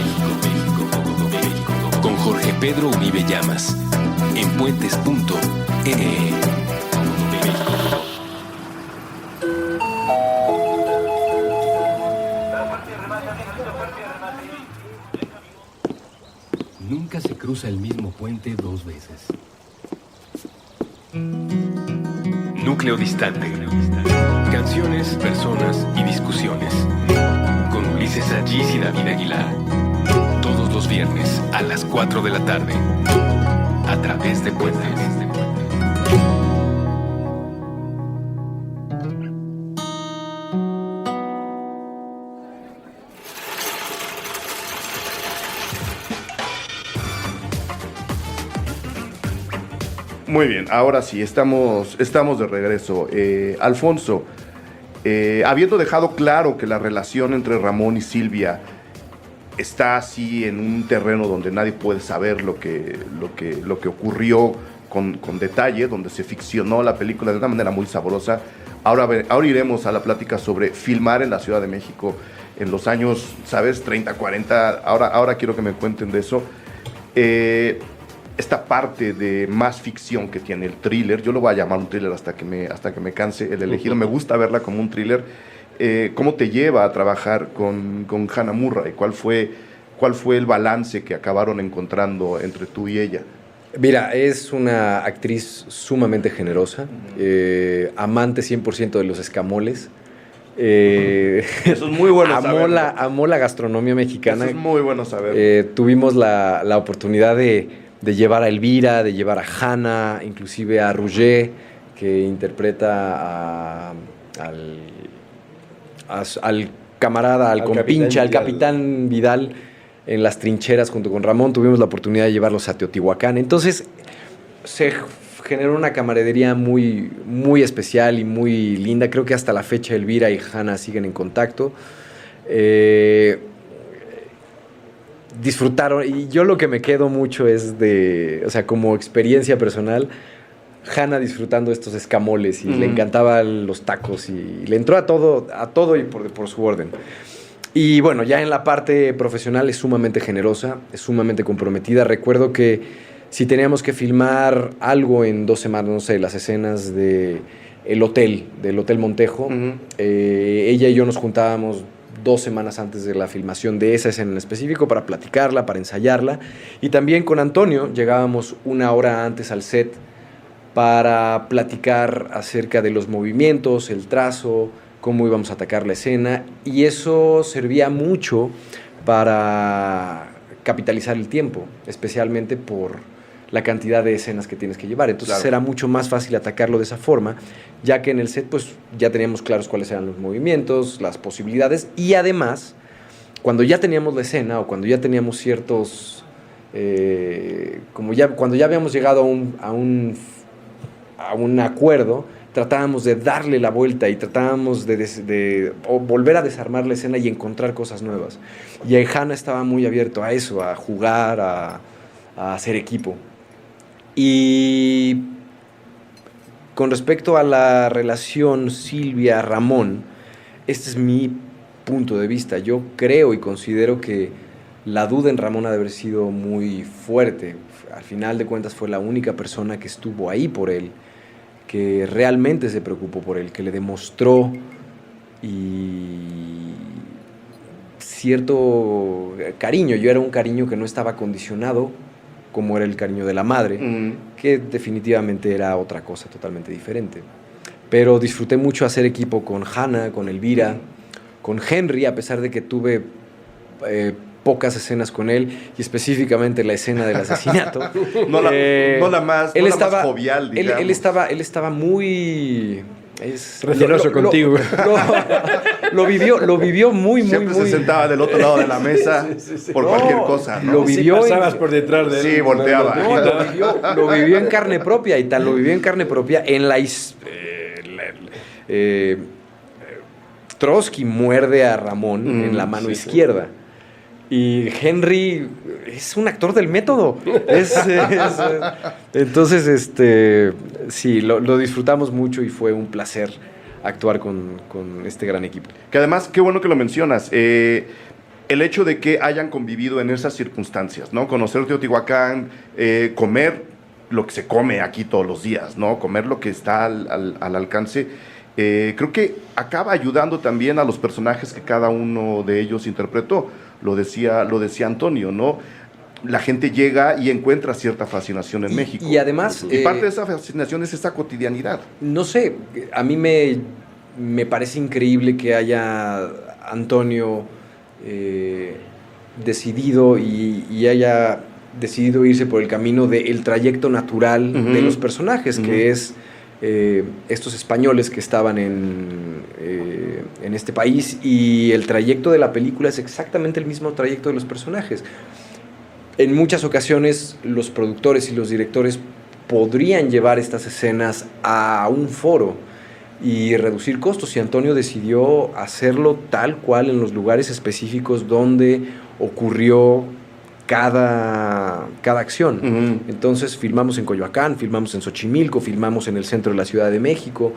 Speaker 2: Con Jorge Pedro Uribe Llamas en puentes.me. Nunca se cruza el mismo puente dos veces. Núcleo distante. Canciones, personas y discusiones. Con Ulises Allís y David Aguilar. Todos los viernes a las 4 de la tarde. A través de Puentes.
Speaker 1: Muy bien, ahora sí, estamos de regreso. Alfonso, habiendo dejado claro que la relación entre Ramón y Silvia está así en un terreno donde nadie puede saber lo que ocurrió con detalle, donde se ficcionó la película de una manera muy sabrosa, ahora iremos a la plática sobre filmar en la Ciudad de México. en los años, ¿sabes? 30, 40. Ahora quiero que me cuenten de eso. Esta parte de más ficción que tiene el thriller, yo lo voy a llamar un thriller hasta que me canse el elegido, me gusta verla como un thriller. ¿Cómo te lleva a trabajar con Hannah Murray? ¿Cuál fue el balance que acabaron encontrando entre tú y ella?
Speaker 4: Mira, es una actriz sumamente generosa, amante 100% de los escamoles.
Speaker 1: Eso es muy bueno saberlo.
Speaker 4: Amó la gastronomía mexicana.
Speaker 1: Eso es muy bueno saberlo.
Speaker 4: Tuvimos la oportunidad de llevar a Elvira, de llevar a Hannah, inclusive a Roger, que interpreta al camarada, al compinche, al capitán Vidal en las trincheras junto con Ramón. Tuvimos la oportunidad de llevarlos a Teotihuacán. Entonces se generó una camaradería muy, muy especial y muy linda. Creo que hasta la fecha Elvira y Hannah siguen en contacto. Disfrutaron, y yo lo que me quedo mucho es como experiencia personal, Hannah disfrutando estos escamoles y le encantaban los tacos y le entró a todo y por su orden. Y bueno, ya en la parte profesional es sumamente generosa, es sumamente comprometida. Recuerdo que si teníamos que filmar algo en 2 semanas, no sé, las escenas del Hotel Montejo, ella y yo nos juntábamos 2 semanas antes de la filmación de esa escena en específico para platicarla, para ensayarla. Y también con Antonio llegábamos 1 hora antes al set para platicar acerca de los movimientos, el trazo, cómo íbamos a atacar la escena, y eso servía mucho para capitalizar el tiempo, especialmente por la cantidad de escenas que tienes que llevar. Entonces claro, era mucho más fácil atacarlo de esa forma, ya que en el set pues ya teníamos claros cuáles eran los movimientos, las posibilidades, y además, cuando ya teníamos la escena o cuando ya teníamos ciertos... cuando ya habíamos llegado a un acuerdo, tratábamos de darle la vuelta y tratábamos de volver a desarmar la escena y encontrar cosas nuevas. Y Hannah estaba muy abierto a eso, a jugar, a hacer equipo. Y con respecto a la relación Silvia-Ramón, este es mi punto de vista. Yo creo y considero que la duda en Ramón ha de haber sido muy fuerte. Al final de cuentas fue la única persona que estuvo ahí por él, que realmente se preocupó por él, que le demostró cierto cariño. Yo era un cariño que no estaba condicionado, como era el cariño de la madre, que definitivamente era otra cosa totalmente diferente. Pero disfruté mucho hacer equipo con Hannah, con Elvira, con Henry, a pesar de que tuve pocas escenas con él, y específicamente la escena del asesinato.
Speaker 1: no la más jovial, digamos.
Speaker 4: Él estaba muy...
Speaker 3: receloso contigo.
Speaker 4: Lo vivió muy,
Speaker 1: siempre
Speaker 4: muy...
Speaker 1: se sentaba del otro lado de la mesa por cualquier cosa, ¿no?
Speaker 4: Lo vivió
Speaker 3: pasabas por detrás de él.
Speaker 1: Sí, volteaba.
Speaker 4: Lo vivió en carne propia, y tal lo vivió en carne propia en Trotsky muerde a Ramón en la mano izquierda. Y Henry es un actor del método. Entonces, sí, lo disfrutamos mucho y fue un placer actuar con este gran equipo.
Speaker 1: Que además, qué bueno que lo mencionas. El hecho de que hayan convivido en esas circunstancias, ¿no? Conocer Teotihuacán, comer lo que se come aquí todos los días, ¿no? Comer lo que está al alcance. Creo que acaba ayudando también a los personajes que cada uno de ellos interpretó. Lo decía Antonio, ¿no? La gente llega y encuentra cierta fascinación en México.
Speaker 4: Y además...
Speaker 1: Y parte de esa fascinación es esa cotidianidad.
Speaker 4: No sé, a mí me parece increíble que haya Antonio decidido y haya decidido irse por el camino del trayecto natural de los personajes, que es... estos españoles que estaban en este país, y el trayecto de la película es exactamente el mismo trayecto de los personajes. En muchas ocasiones los productores y los directores podrían llevar estas escenas a un foro y reducir costos, y Antonio decidió hacerlo tal cual en los lugares específicos donde ocurrió cada acción. Entonces filmamos en Coyoacán, filmamos en Xochimilco, filmamos en el centro de la Ciudad de México,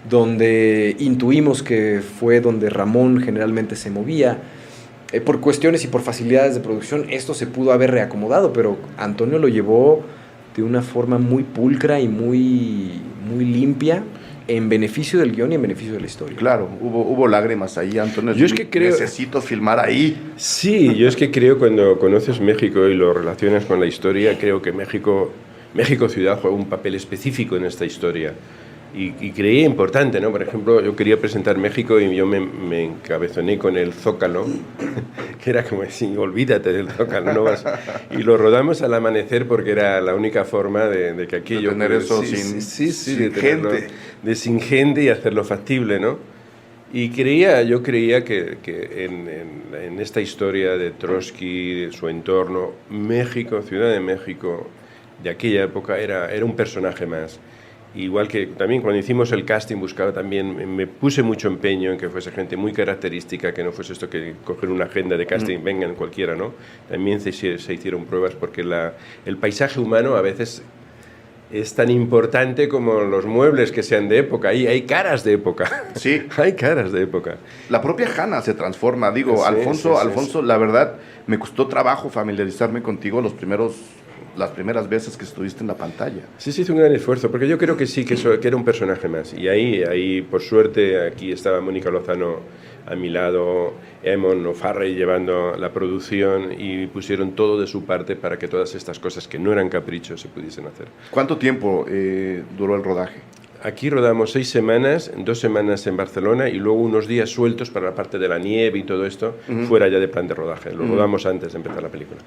Speaker 4: donde intuimos que fue donde Ramón generalmente se movía. Por cuestiones y por facilidades de producción, esto se pudo haber reacomodado, pero Antonio lo llevó de una forma muy pulcra y muy limpia, en beneficio del guión y en beneficio de la historia.
Speaker 1: Claro, hubo lágrimas ahí, Antonio.
Speaker 3: Yo es que creo...
Speaker 1: Necesito filmar ahí.
Speaker 3: Sí, yo es que creo cuando conoces México y lo relacionas con la historia, creo que México ciudad juega un papel específico en esta historia. Y creía importante, ¿no? Por ejemplo, yo quería presentar México y yo me encabezoné con el Zócalo, que era como decir, olvídate del Zócalo, no vas. Y lo rodamos al amanecer porque era la única forma de que aquello...
Speaker 1: De tener eso
Speaker 3: sin
Speaker 1: gente.
Speaker 3: Sin gente y hacerlo factible, ¿no? Y yo creía que en esta historia de Trotsky, de su entorno, México, Ciudad de México, de aquella época, era un personaje más. Igual que también cuando hicimos el casting buscaba también, me puse mucho empeño en que fuese gente muy característica, que no fuese esto que coger una agenda de casting, vengan cualquiera, ¿no? También se hicieron pruebas porque el paisaje humano a veces es tan importante como los muebles que sean de época. Hay caras de época.
Speaker 1: Sí.
Speaker 3: Hay caras de época.
Speaker 1: La propia Hanna se transforma. Digo, sí, Alfonso, la verdad, me costó trabajo familiarizarme contigo las primeras veces que estuviste en la pantalla.
Speaker 3: Sí, se hizo un gran esfuerzo, porque yo creo que sí, que era un personaje más. Y ahí, por suerte, aquí estaba Mónica Lozano a mi lado, Eamon O'Farrell llevando la producción y pusieron todo de su parte para que todas estas cosas que no eran caprichos se pudiesen hacer.
Speaker 1: ¿Cuánto tiempo duró el rodaje?
Speaker 3: Aquí rodamos 6 semanas, 2 semanas en Barcelona y luego unos días sueltos para la parte de la nieve y todo esto, fuera ya de plan de rodaje. Lo rodamos antes de empezar la película.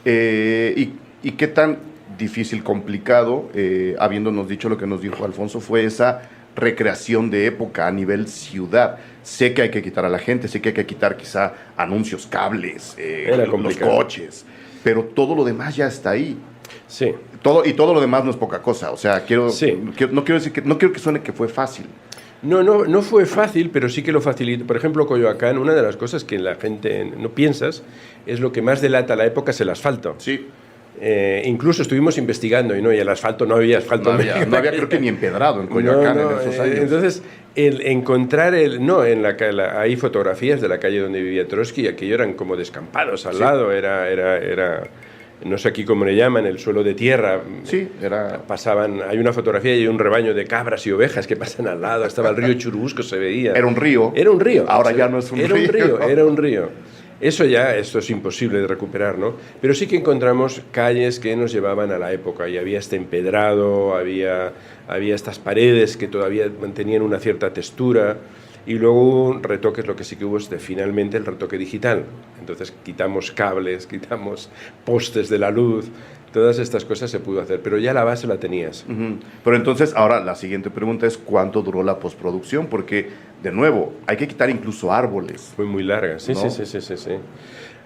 Speaker 1: ¿Y qué tan difícil, complicado, habiéndonos dicho lo que nos dijo Alfonso, fue esa recreación de época a nivel ciudad? Sé que hay que quitar a la gente, sé que hay que quitar quizá anuncios, cables, los coches, pero todo lo demás ya está ahí.
Speaker 3: Sí.
Speaker 1: Todo lo demás no es poca cosa. O sea, no quiero que suene que fue fácil.
Speaker 3: No fue fácil, pero sí que lo facilitó. Por ejemplo, Coyoacán, una de las cosas que la gente no piensas es lo que más delata la época es el asfalto.
Speaker 1: Sí.
Speaker 3: Incluso estuvimos investigando y el asfalto no había asfalto.
Speaker 1: No había creo que ni empedrado en Coyoacán en esos años.
Speaker 3: Entonces, el encontrar hay fotografías de la calle donde vivía Trotsky y aquello eran como descampados al lado, era no sé aquí cómo le llaman, el suelo de tierra.
Speaker 1: Sí,
Speaker 3: hay una fotografía y hay un rebaño de cabras y ovejas que pasan al lado, estaba el río Churubusco, se veía.
Speaker 1: Era un río. Ahora ya no es un río.
Speaker 3: Era un río. Esto es imposible de recuperar, ¿no? Pero sí que encontramos calles que nos llevaban a la época y había este empedrado, había estas paredes que todavía mantenían una cierta textura y luego un retoque, lo que sí que hubo es finalmente el retoque digital. Entonces quitamos cables, quitamos postes de la luz, todas estas cosas se pudo hacer, pero ya la base la tenías.
Speaker 1: Pero entonces, ahora la siguiente pregunta es ¿cuánto duró la postproducción? Porque, de nuevo, hay que quitar incluso árboles.
Speaker 3: Fue muy larga, sí,
Speaker 1: ¿no?
Speaker 3: Sí.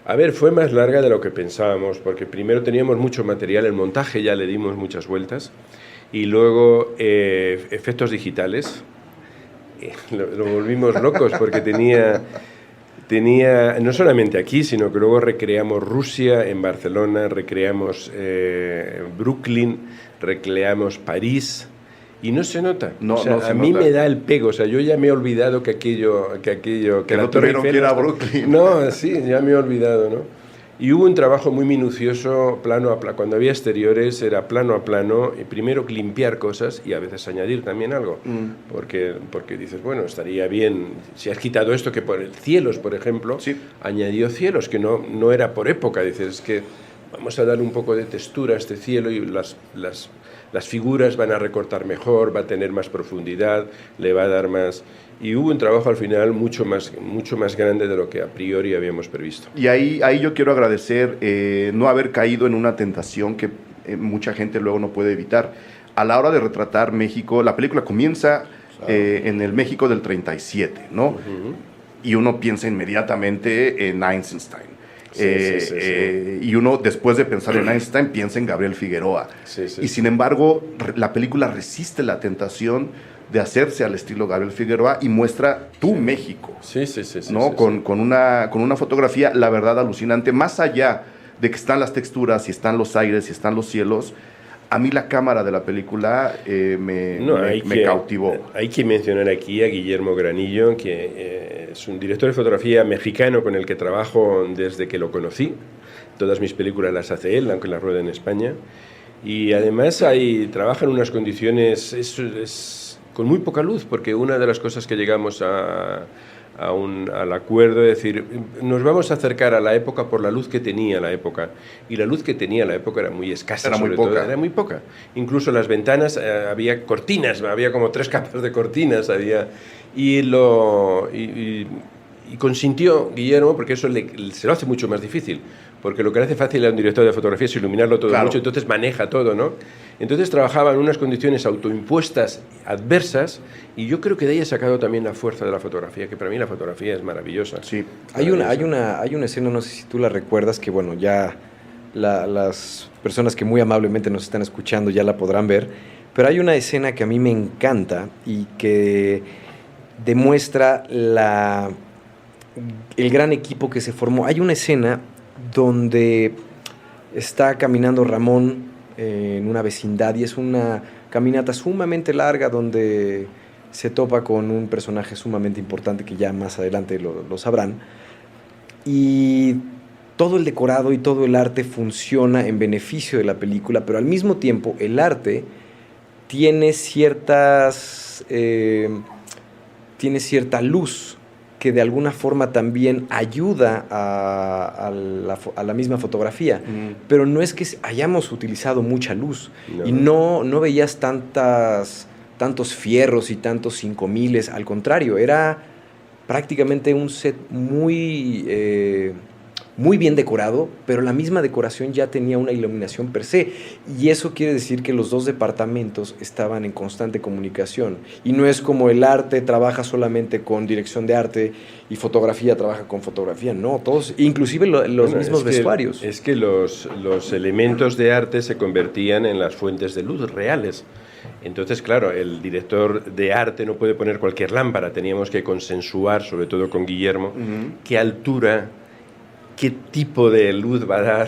Speaker 3: A ver, fue más larga de lo que pensábamos, porque primero teníamos mucho material, el montaje ya le dimos muchas vueltas, y luego efectos digitales. Lo volvimos locos porque tenía no solamente aquí, sino que luego recreamos Rusia en Barcelona, recreamos Brooklyn, recreamos París y no se nota. A mí me da el pego, yo ya me he olvidado que
Speaker 1: no tuvieron que ir a Brooklyn.
Speaker 3: No, sí, ya me he olvidado, ¿no? Y hubo un trabajo muy minucioso, plano a plano. Cuando había exteriores era plano a plano, y primero limpiar cosas y a veces añadir también algo. Porque dices, bueno, estaría bien, si has quitado esto, que por el cielos, por ejemplo,
Speaker 1: sí.
Speaker 3: Añadió cielos, que no era por época. Dices, es que vamos a dar un poco de textura a este cielo y las figuras van a recortar mejor, va a tener más profundidad, le va a dar más... Y hubo un trabajo al final mucho más grande de lo que a priori habíamos previsto.
Speaker 1: Y ahí yo quiero agradecer no haber caído en una tentación que mucha gente luego no puede evitar. A la hora de retratar México, la película comienza en el México del 37, ¿no? Y uno piensa inmediatamente en Eisenstein. Sí. Y uno, después de pensar en Einstein, piensa en Gabriel Figueroa. Y sin embargo, la película resiste la tentación de hacerse al estilo Gabriel Figueroa y muestra México. ¿no? Con una fotografía, la verdad, alucinante. Más allá de que están las texturas y están los aires y están los cielos, a mí la cámara de la película me cautivó.
Speaker 3: Hay que mencionar aquí a Guillermo Granillo, que es un director de fotografía mexicano con el que trabajo desde que lo conocí. Todas mis películas las hace él, aunque las rueda en España. Y además trabaja en unas condiciones con muy poca luz, porque una de las cosas que llegamos al acuerdo es decir, nos vamos a acercar a la época por la luz que tenía la época, y la luz que tenía la época era muy escasa,
Speaker 1: era muy poca.
Speaker 3: Incluso las ventanas había cortinas, había como 3 capas de cortinas, y consintió Guillermo, porque eso se lo hace mucho más difícil, porque lo que le hace fácil a un director de fotografía es iluminarlo todo mucho, entonces maneja todo, ¿no? Entonces trabajaba en unas condiciones autoimpuestas, adversas, y yo creo que de ahí he sacado también la fuerza de la fotografía, que para mí la fotografía es maravillosa.
Speaker 1: Sí.
Speaker 4: Hay una escena, no sé si tú la recuerdas, que bueno, ya las personas que muy amablemente nos están escuchando ya la podrán ver, pero hay una escena que a mí me encanta y que demuestra el gran equipo que se formó. Hay una escena donde está caminando Ramón en una vecindad y es una caminata sumamente larga donde se topa con un personaje sumamente importante que ya más adelante lo sabrán, y todo el decorado y todo el arte funciona en beneficio de la película, pero al mismo tiempo el arte tiene cierta luz que de alguna forma también ayuda a la misma fotografía. Pero no es que hayamos utilizado mucha luz, y no veías tantos fierros y tantos 5000, al contrario, era prácticamente un set muy bien decorado, pero la misma decoración ya tenía una iluminación per se, y eso quiere decir que los dos departamentos estaban en constante comunicación, y no es como el arte trabaja solamente con dirección de arte y fotografía trabaja con fotografía, no, todos, inclusive los mismos vestuarios.
Speaker 3: Es que los elementos de arte se convertían en las fuentes de luz reales. Entonces, claro, el director de arte no puede poner cualquier lámpara, teníamos que consensuar, sobre todo con Guillermo, qué altura, qué tipo de luz va a dar,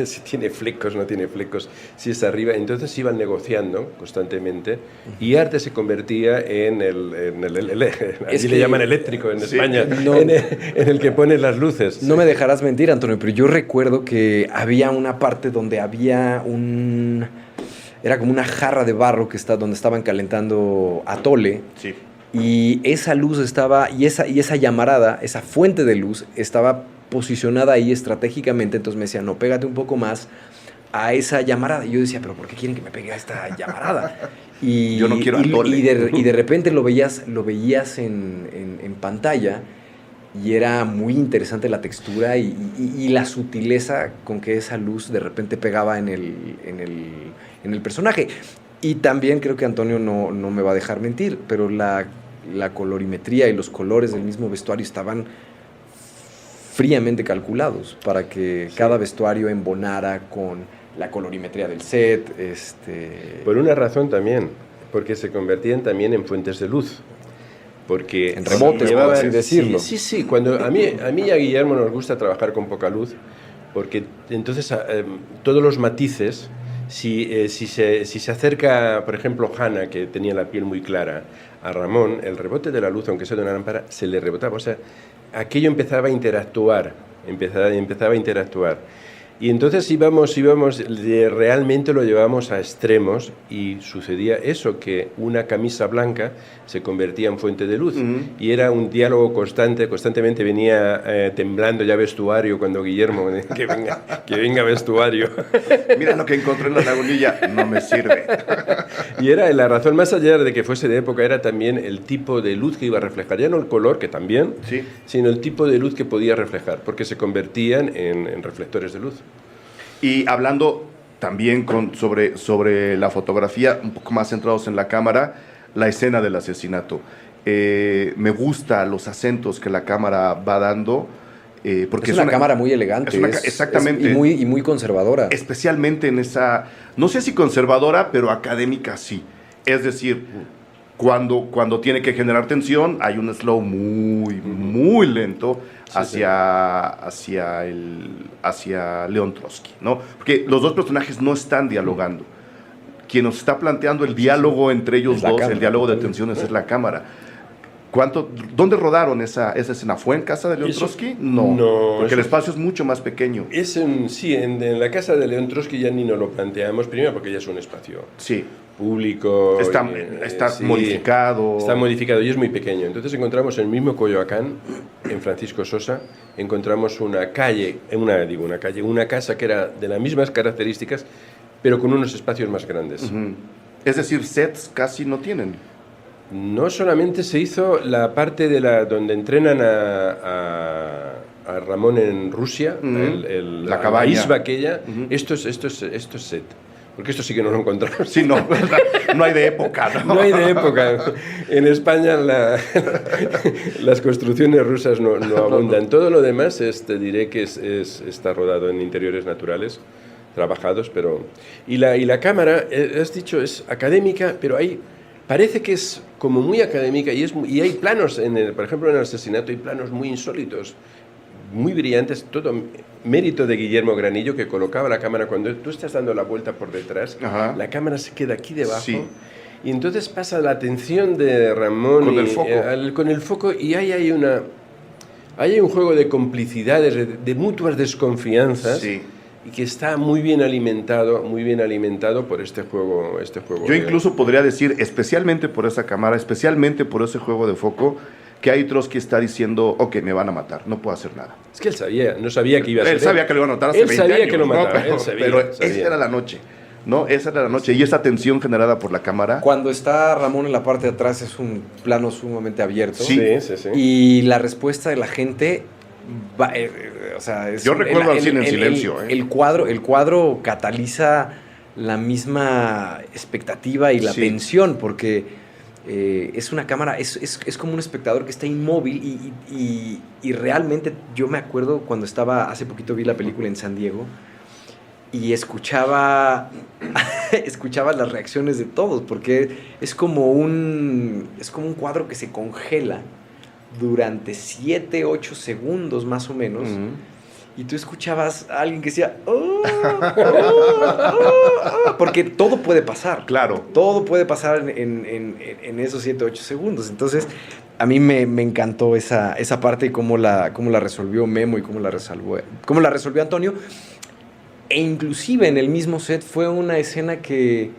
Speaker 3: si tiene flecos, no tiene flecos, si es arriba. Entonces iban negociando constantemente, y arte se convertía en allí le llaman eléctrico en España, en el que pone las luces.
Speaker 4: No me dejarás mentir, Antonio, pero yo recuerdo que había una parte donde había era como una jarra de barro donde estaban calentando atole.
Speaker 1: Sí.
Speaker 4: Y esa luz estaba, y esa llamarada, esa fuente de luz estaba posicionada ahí estratégicamente. Entonces me decía, no, pégate un poco más a esa llamarada. Y yo decía, pero ¿por qué quieren que me pegue a esta llamarada? Y
Speaker 1: yo no quiero atole.
Speaker 4: Y de repente lo veías en pantalla, y era muy interesante la textura y la sutileza con que esa luz de repente pegaba en el personaje. Y también creo que Antonio no me va a dejar mentir, pero la colorimetría y los colores del mismo vestuario estaban fríamente calculados para que cada vestuario embonara con la colorimetría del set.
Speaker 3: Por una razón también, porque se convertían también en fuentes de luz. Porque
Speaker 4: en rebotes, por así decirlo.
Speaker 3: Sí. Cuando a mí y a Guillermo nos gusta trabajar con poca luz, porque entonces todos los matices, si se acerca, por ejemplo, Hannah, que tenía la piel muy clara, a Ramón, el rebote de la luz, aunque sea de una lámpara, se le rebotaba. O sea, aquello empezaba a interactuar. Y entonces realmente lo llevábamos a extremos, y sucedía eso, que una camisa blanca se convertía en fuente de luz. Y era un diálogo constantemente venía temblando ya vestuario, cuando Guillermo, que venga vestuario.
Speaker 1: Mira lo que encontré en la lagunilla, no me sirve.
Speaker 3: Y era la razón, más allá de que fuese de época, era también el tipo de luz que iba a reflejar, ya no el color, que también,
Speaker 1: sí,
Speaker 3: sino el tipo de luz que podía reflejar, porque se convertían en reflectores de luz.
Speaker 1: Y hablando también sobre la fotografía, un poco más centrados en la cámara, la escena del asesinato. Me gusta los acentos que la cámara va dando. Porque
Speaker 4: es una cámara muy elegante.
Speaker 1: Exactamente.
Speaker 4: Y muy conservadora.
Speaker 1: Especialmente en esa, no sé si conservadora, pero académica sí. Es decir, cuando tiene que generar tensión, hay un slow muy lento hacia León Trotsky, ¿no? Porque los dos personajes no están dialogando. quien nos está planteando el diálogo entre ellos
Speaker 4: Es la
Speaker 1: dos,
Speaker 4: cámara,
Speaker 1: el diálogo de
Speaker 4: totalmente.
Speaker 1: tensiones es la cámara. ¿Dónde rodaron esa escena? ¿Fue en casa de León
Speaker 3: Eso-
Speaker 1: Trotsky? No,
Speaker 3: no,
Speaker 1: porque el
Speaker 3: eso-
Speaker 1: espacio es mucho más pequeño.
Speaker 3: Sí, en la casa de León Trotsky ya ni nos lo planteamos, primero porque ya es un espacio
Speaker 1: Sí,
Speaker 3: público.
Speaker 1: está
Speaker 3: sí,
Speaker 1: modificado.
Speaker 3: Está modificado y es muy pequeño. Entonces encontramos en el mismo Coyoacán, en Francisco Sosa, encontramos una casa que era de las mismas características, pero con unos espacios más grandes.
Speaker 1: Ujú. Es decir, sets casi no tienen.
Speaker 3: No solamente se hizo la parte donde entrenan a Ramón en Rusia,
Speaker 1: Ujú. La
Speaker 3: la
Speaker 1: cabaña.
Speaker 3: isba aquella,
Speaker 1: Ujú.
Speaker 3: esto es set. Porque esto sí que no lo encontramos.
Speaker 1: Sí, no, no hay de época, ¿no?
Speaker 3: No hay de época. En España las construcciones rusas no abundan. Todo lo demás te diré que está rodado en interiores naturales, trabajados, pero... Y la cámara, has dicho, es académica, pero parece que es como muy académica y hay planos, por ejemplo, en el asesinato hay planos muy insólitos, muy brillantes, todo mérito de Guillermo Granillo, que colocaba la cámara cuando tú estás dando la vuelta por detrás,
Speaker 1: Ajá.
Speaker 3: la cámara se queda aquí debajo.
Speaker 1: Sí.
Speaker 3: Y entonces pasa la atención de Ramón
Speaker 1: Con el foco.
Speaker 3: con el foco y ahí hay un juego de complicidades, de mutuas desconfianzas,
Speaker 1: Sí.
Speaker 3: y que está muy bien alimentado por este juego.
Speaker 1: Yo incluso podría decir, especialmente por esa cámara, especialmente por ese juego de foco, que ahí Trotsky está diciendo, ok, me van a matar, no puedo hacer nada.
Speaker 3: Es que él no sabía que iba a ser.
Speaker 1: Él sabía que lo iban a matar hace
Speaker 3: Él
Speaker 1: 20
Speaker 3: sabía
Speaker 1: años,
Speaker 3: que lo
Speaker 1: ¿no?
Speaker 3: mataban,
Speaker 1: Pero,
Speaker 3: él sabía,
Speaker 1: pero
Speaker 3: sabía.
Speaker 1: esa era la noche, ¿no? Esa era la noche. Y esa tensión generada por la cámara.
Speaker 4: Cuando está Ramón en la parte de atrás es un plano sumamente abierto.
Speaker 1: Sí.
Speaker 3: Sí.
Speaker 4: Y la respuesta de la gente... o sea,
Speaker 1: Yo recuerdo al cine en silencio,
Speaker 4: El cuadro cataliza la misma expectativa y la
Speaker 1: Sí.
Speaker 4: tensión, porque es una cámara, es como un espectador que está inmóvil y realmente yo me acuerdo cuando hace poquito vi la película en San Diego y escuchaba las reacciones de todos, porque es como un cuadro que se congela durante 7, 8 segundos más o menos.
Speaker 1: Ujú.
Speaker 4: Y tú escuchabas a alguien que decía, "Oh, oh", porque todo puede pasar.
Speaker 1: Claro.
Speaker 4: Todo puede pasar en esos 7, 8 segundos. Entonces, a mí me encantó esa parte y cómo la resolvió Memo y cómo la resolvió Antonio. E inclusive en el mismo set fue una escena que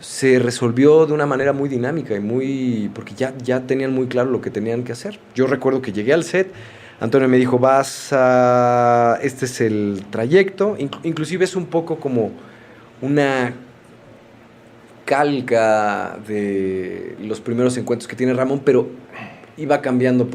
Speaker 4: se resolvió de una manera muy dinámica y porque ya tenían muy claro lo que tenían que hacer. Yo recuerdo que llegué al set, Antonio me dijo, este es el trayecto, inclusive es un poco como una calca de los primeros encuentros que tiene Ramón, pero iba cambiando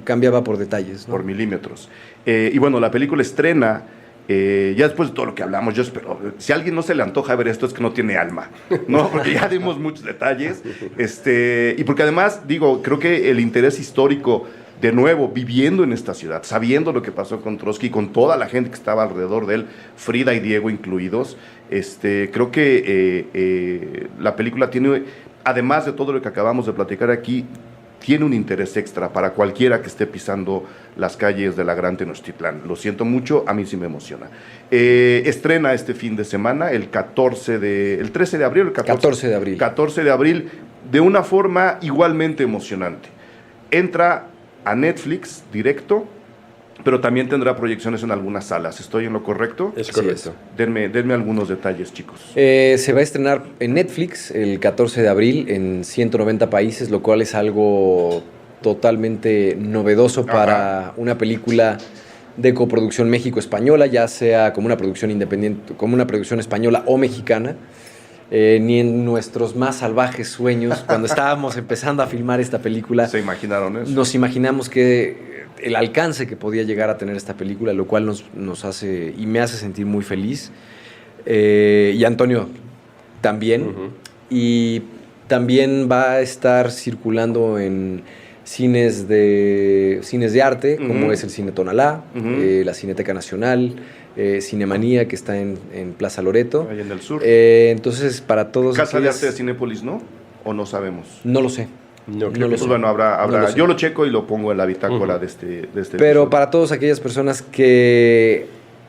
Speaker 4: cambiaba por detalles, ¿no?
Speaker 1: Por milímetros. Y bueno, la película estrena, ya después de todo lo que hablamos, yo espero, si a alguien no se le antoja ver esto es que no tiene alma, ¿no? Porque ya dimos muchos detalles, y porque además, creo que el interés histórico, de nuevo, viviendo en esta ciudad, sabiendo lo que pasó con Trotsky, con toda la gente que estaba alrededor de él, Frida y Diego incluidos, creo que la película tiene, además de todo lo que acabamos de platicar aquí, tiene un interés extra para cualquiera que esté pisando las calles de la Gran Tenochtitlán. Lo siento mucho, a mí sí me emociona. Estrena este fin de semana, el 13 de abril.
Speaker 4: 14 de abril.
Speaker 1: 14 de abril, de una forma igualmente emocionante. Entra a Netflix directo, pero también tendrá proyecciones en algunas salas. ¿Estoy en lo correcto?
Speaker 3: Es
Speaker 4: Así
Speaker 3: correcto.
Speaker 1: Denme algunos detalles, chicos.
Speaker 4: Se va a estrenar en Netflix el 14 de abril en 190 países, lo cual es algo totalmente novedoso para una película de coproducción México-española, ya sea como una producción independiente, como una producción española o mexicana. Ni en nuestros más salvajes sueños, cuando estábamos empezando a filmar esta película,
Speaker 1: ¿Se imaginaron eso?
Speaker 4: nos imaginamos que el alcance que podía llegar a tener esta película, lo cual nos hace y me hace sentir muy feliz. Y Antonio también.
Speaker 3: Ujú.
Speaker 4: Y también va a estar circulando en cines de arte,
Speaker 1: Ujú.
Speaker 4: como es el Cine Tonalá,
Speaker 1: Ujú.
Speaker 4: la Cineteca Nacional, Cinemanía, que está en Plaza Loreto.
Speaker 1: Ahí en el sur.
Speaker 4: Entonces, para todos
Speaker 1: Casa de
Speaker 4: aquellos-
Speaker 1: Arte de Cinépolis, ¿no? ¿O no sabemos?
Speaker 4: No lo sé.
Speaker 3: No,
Speaker 4: No
Speaker 3: creo
Speaker 4: lo
Speaker 3: que
Speaker 1: Pues
Speaker 4: sé.
Speaker 1: bueno, habrá
Speaker 4: No lo sé.
Speaker 1: yo lo checo y lo pongo en la bitácora
Speaker 3: Ujú.
Speaker 1: de este
Speaker 4: Pero
Speaker 1: episodio.
Speaker 4: para todas aquellas personas que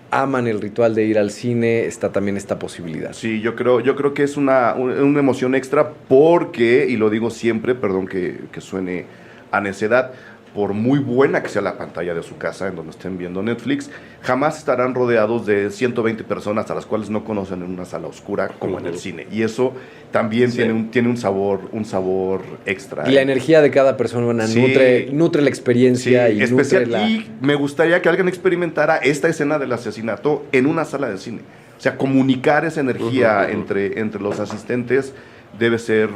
Speaker 4: aman el ritual de ir al cine, está también esta posibilidad.
Speaker 1: Sí, yo creo que es una emoción extra porque, y lo digo siempre, perdón que suene a necedad, por muy buena que sea la pantalla de su casa en donde estén viendo Netflix, jamás estarán rodeados de 120 personas a las cuales no conocen en una sala oscura como en el cine. Y eso también tiene un sabor extra.
Speaker 4: Y la energía de cada persona nutre la experiencia y
Speaker 1: especial.
Speaker 4: nutre
Speaker 1: Y me gustaría que alguien experimentara esta escena del asesinato en una sala de cine. O sea, comunicar esa energía entre los asistentes debe ser,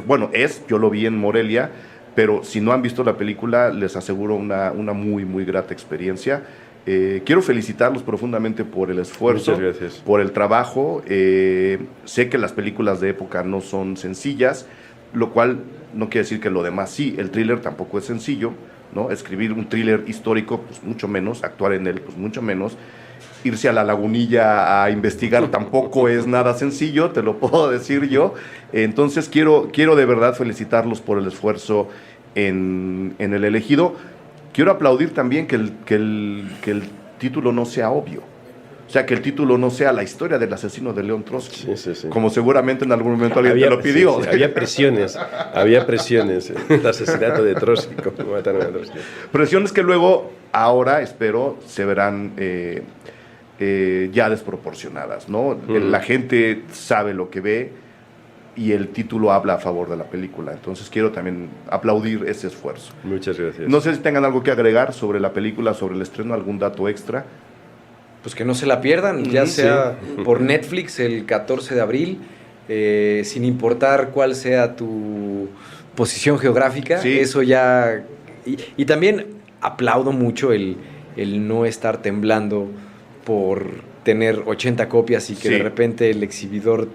Speaker 1: yo lo vi en Morelia, pero si no han visto la película, les aseguro una muy, muy grata experiencia. Quiero felicitarlos profundamente por el esfuerzo, por el trabajo. Sé que las películas de época no son sencillas, lo cual no quiere decir que lo demás sí. El thriller tampoco es sencillo, ¿no? Escribir un thriller histórico, pues mucho menos. Actuar en él, pues mucho menos. Irse a la lagunilla a investigar tampoco es nada sencillo, te lo puedo decir yo. Entonces quiero de verdad felicitarlos por el esfuerzo en el elegido. Quiero aplaudir también que el título no sea obvio. O sea, que el título no sea La historia del asesino de León Trotsky.
Speaker 3: Sí.
Speaker 1: Como seguramente en algún momento alguien te lo pidió.
Speaker 3: Sí, había presiones. El asesinato de Trotsky. Como mataron a Trotsky.
Speaker 1: Presiones que luego, ahora, espero, se verán ya desproporcionadas, ¿no? La gente sabe lo que ve y el título habla a favor de la película. Entonces quiero también aplaudir ese esfuerzo.
Speaker 3: Muchas gracias.
Speaker 1: No sé si tengan algo que agregar sobre la película, sobre el estreno, algún dato extra.
Speaker 4: Pues que no se la pierdan, ya sea por Netflix el 14 de abril, sin importar cuál sea tu posición geográfica, eso ya... Y también aplaudo mucho el no estar temblando por tener 80 copias y que de repente el exhibidor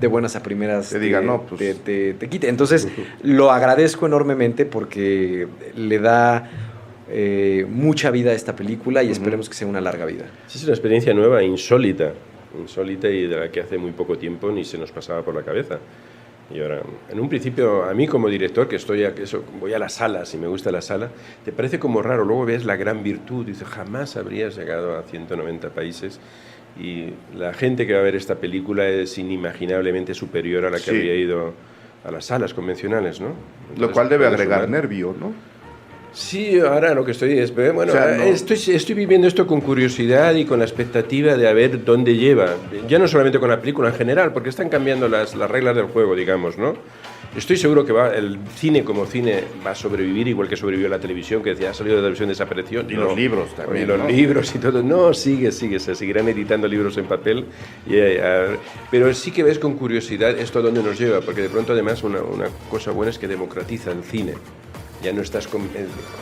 Speaker 4: de buenas a primeras
Speaker 1: te diga, no, pues...
Speaker 4: te quite. Entonces, lo agradezco enormemente porque le da mucha vida a esta película y esperemos que sea una larga vida.
Speaker 3: Sí, es una experiencia nueva, insólita y de la que hace muy poco tiempo ni se nos pasaba por la cabeza. Y ahora, en un principio, a mí como director, que voy a las salas y me gusta la sala, te parece como raro, luego ves la gran virtud, dices, jamás habrías llegado a 190 países y la gente que va a ver esta película es inimaginablemente superior a la que habría ido a las salas convencionales, ¿no? Entonces,
Speaker 1: lo cual debe agregar nervio, ¿no?
Speaker 3: Sí, ahora lo que estoy es... Bueno, estoy viviendo esto con curiosidad y con la expectativa de a ver dónde lleva. Ya no solamente con la película en general, porque están cambiando las reglas del juego, digamos, ¿no? Estoy seguro que el cine como cine va a sobrevivir, igual que sobrevivió la televisión, que decía, ha salido de la televisión, desapareció.
Speaker 1: Y los libros también,
Speaker 3: y los libros y todo. No, sigue, se seguirán editando libros en papel. Pero sí que ves con curiosidad esto a dónde nos lleva, porque de pronto además una cosa buena es que democratiza el cine. Ya no estás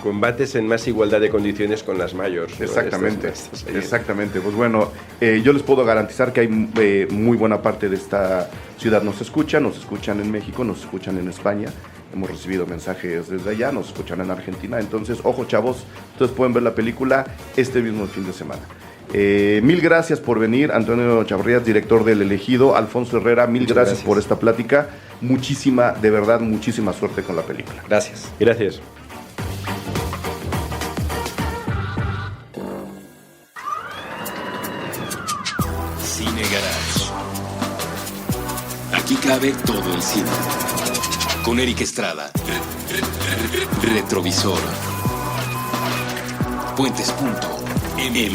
Speaker 3: combates en más igualdad de condiciones con las mayores, ¿no?
Speaker 1: Exactamente, exactamente. Pues bueno, yo les puedo garantizar que hay muy buena parte de esta ciudad nos escuchan en México, nos escuchan en España, hemos recibido mensajes desde allá, nos escuchan en Argentina. Entonces, ojo chavos, ustedes pueden ver la película este mismo fin de semana. Mil gracias por venir, Antonio Chavarrías, director del Elegido. Alfonso Herrera, mil gracias por esta plática. De verdad, muchísima suerte con la película.
Speaker 4: Gracias.
Speaker 3: Gracias.
Speaker 2: Cine Garage. Aquí cabe todo el cine. Con Eric Estrada. Retrovisor. Puentes.me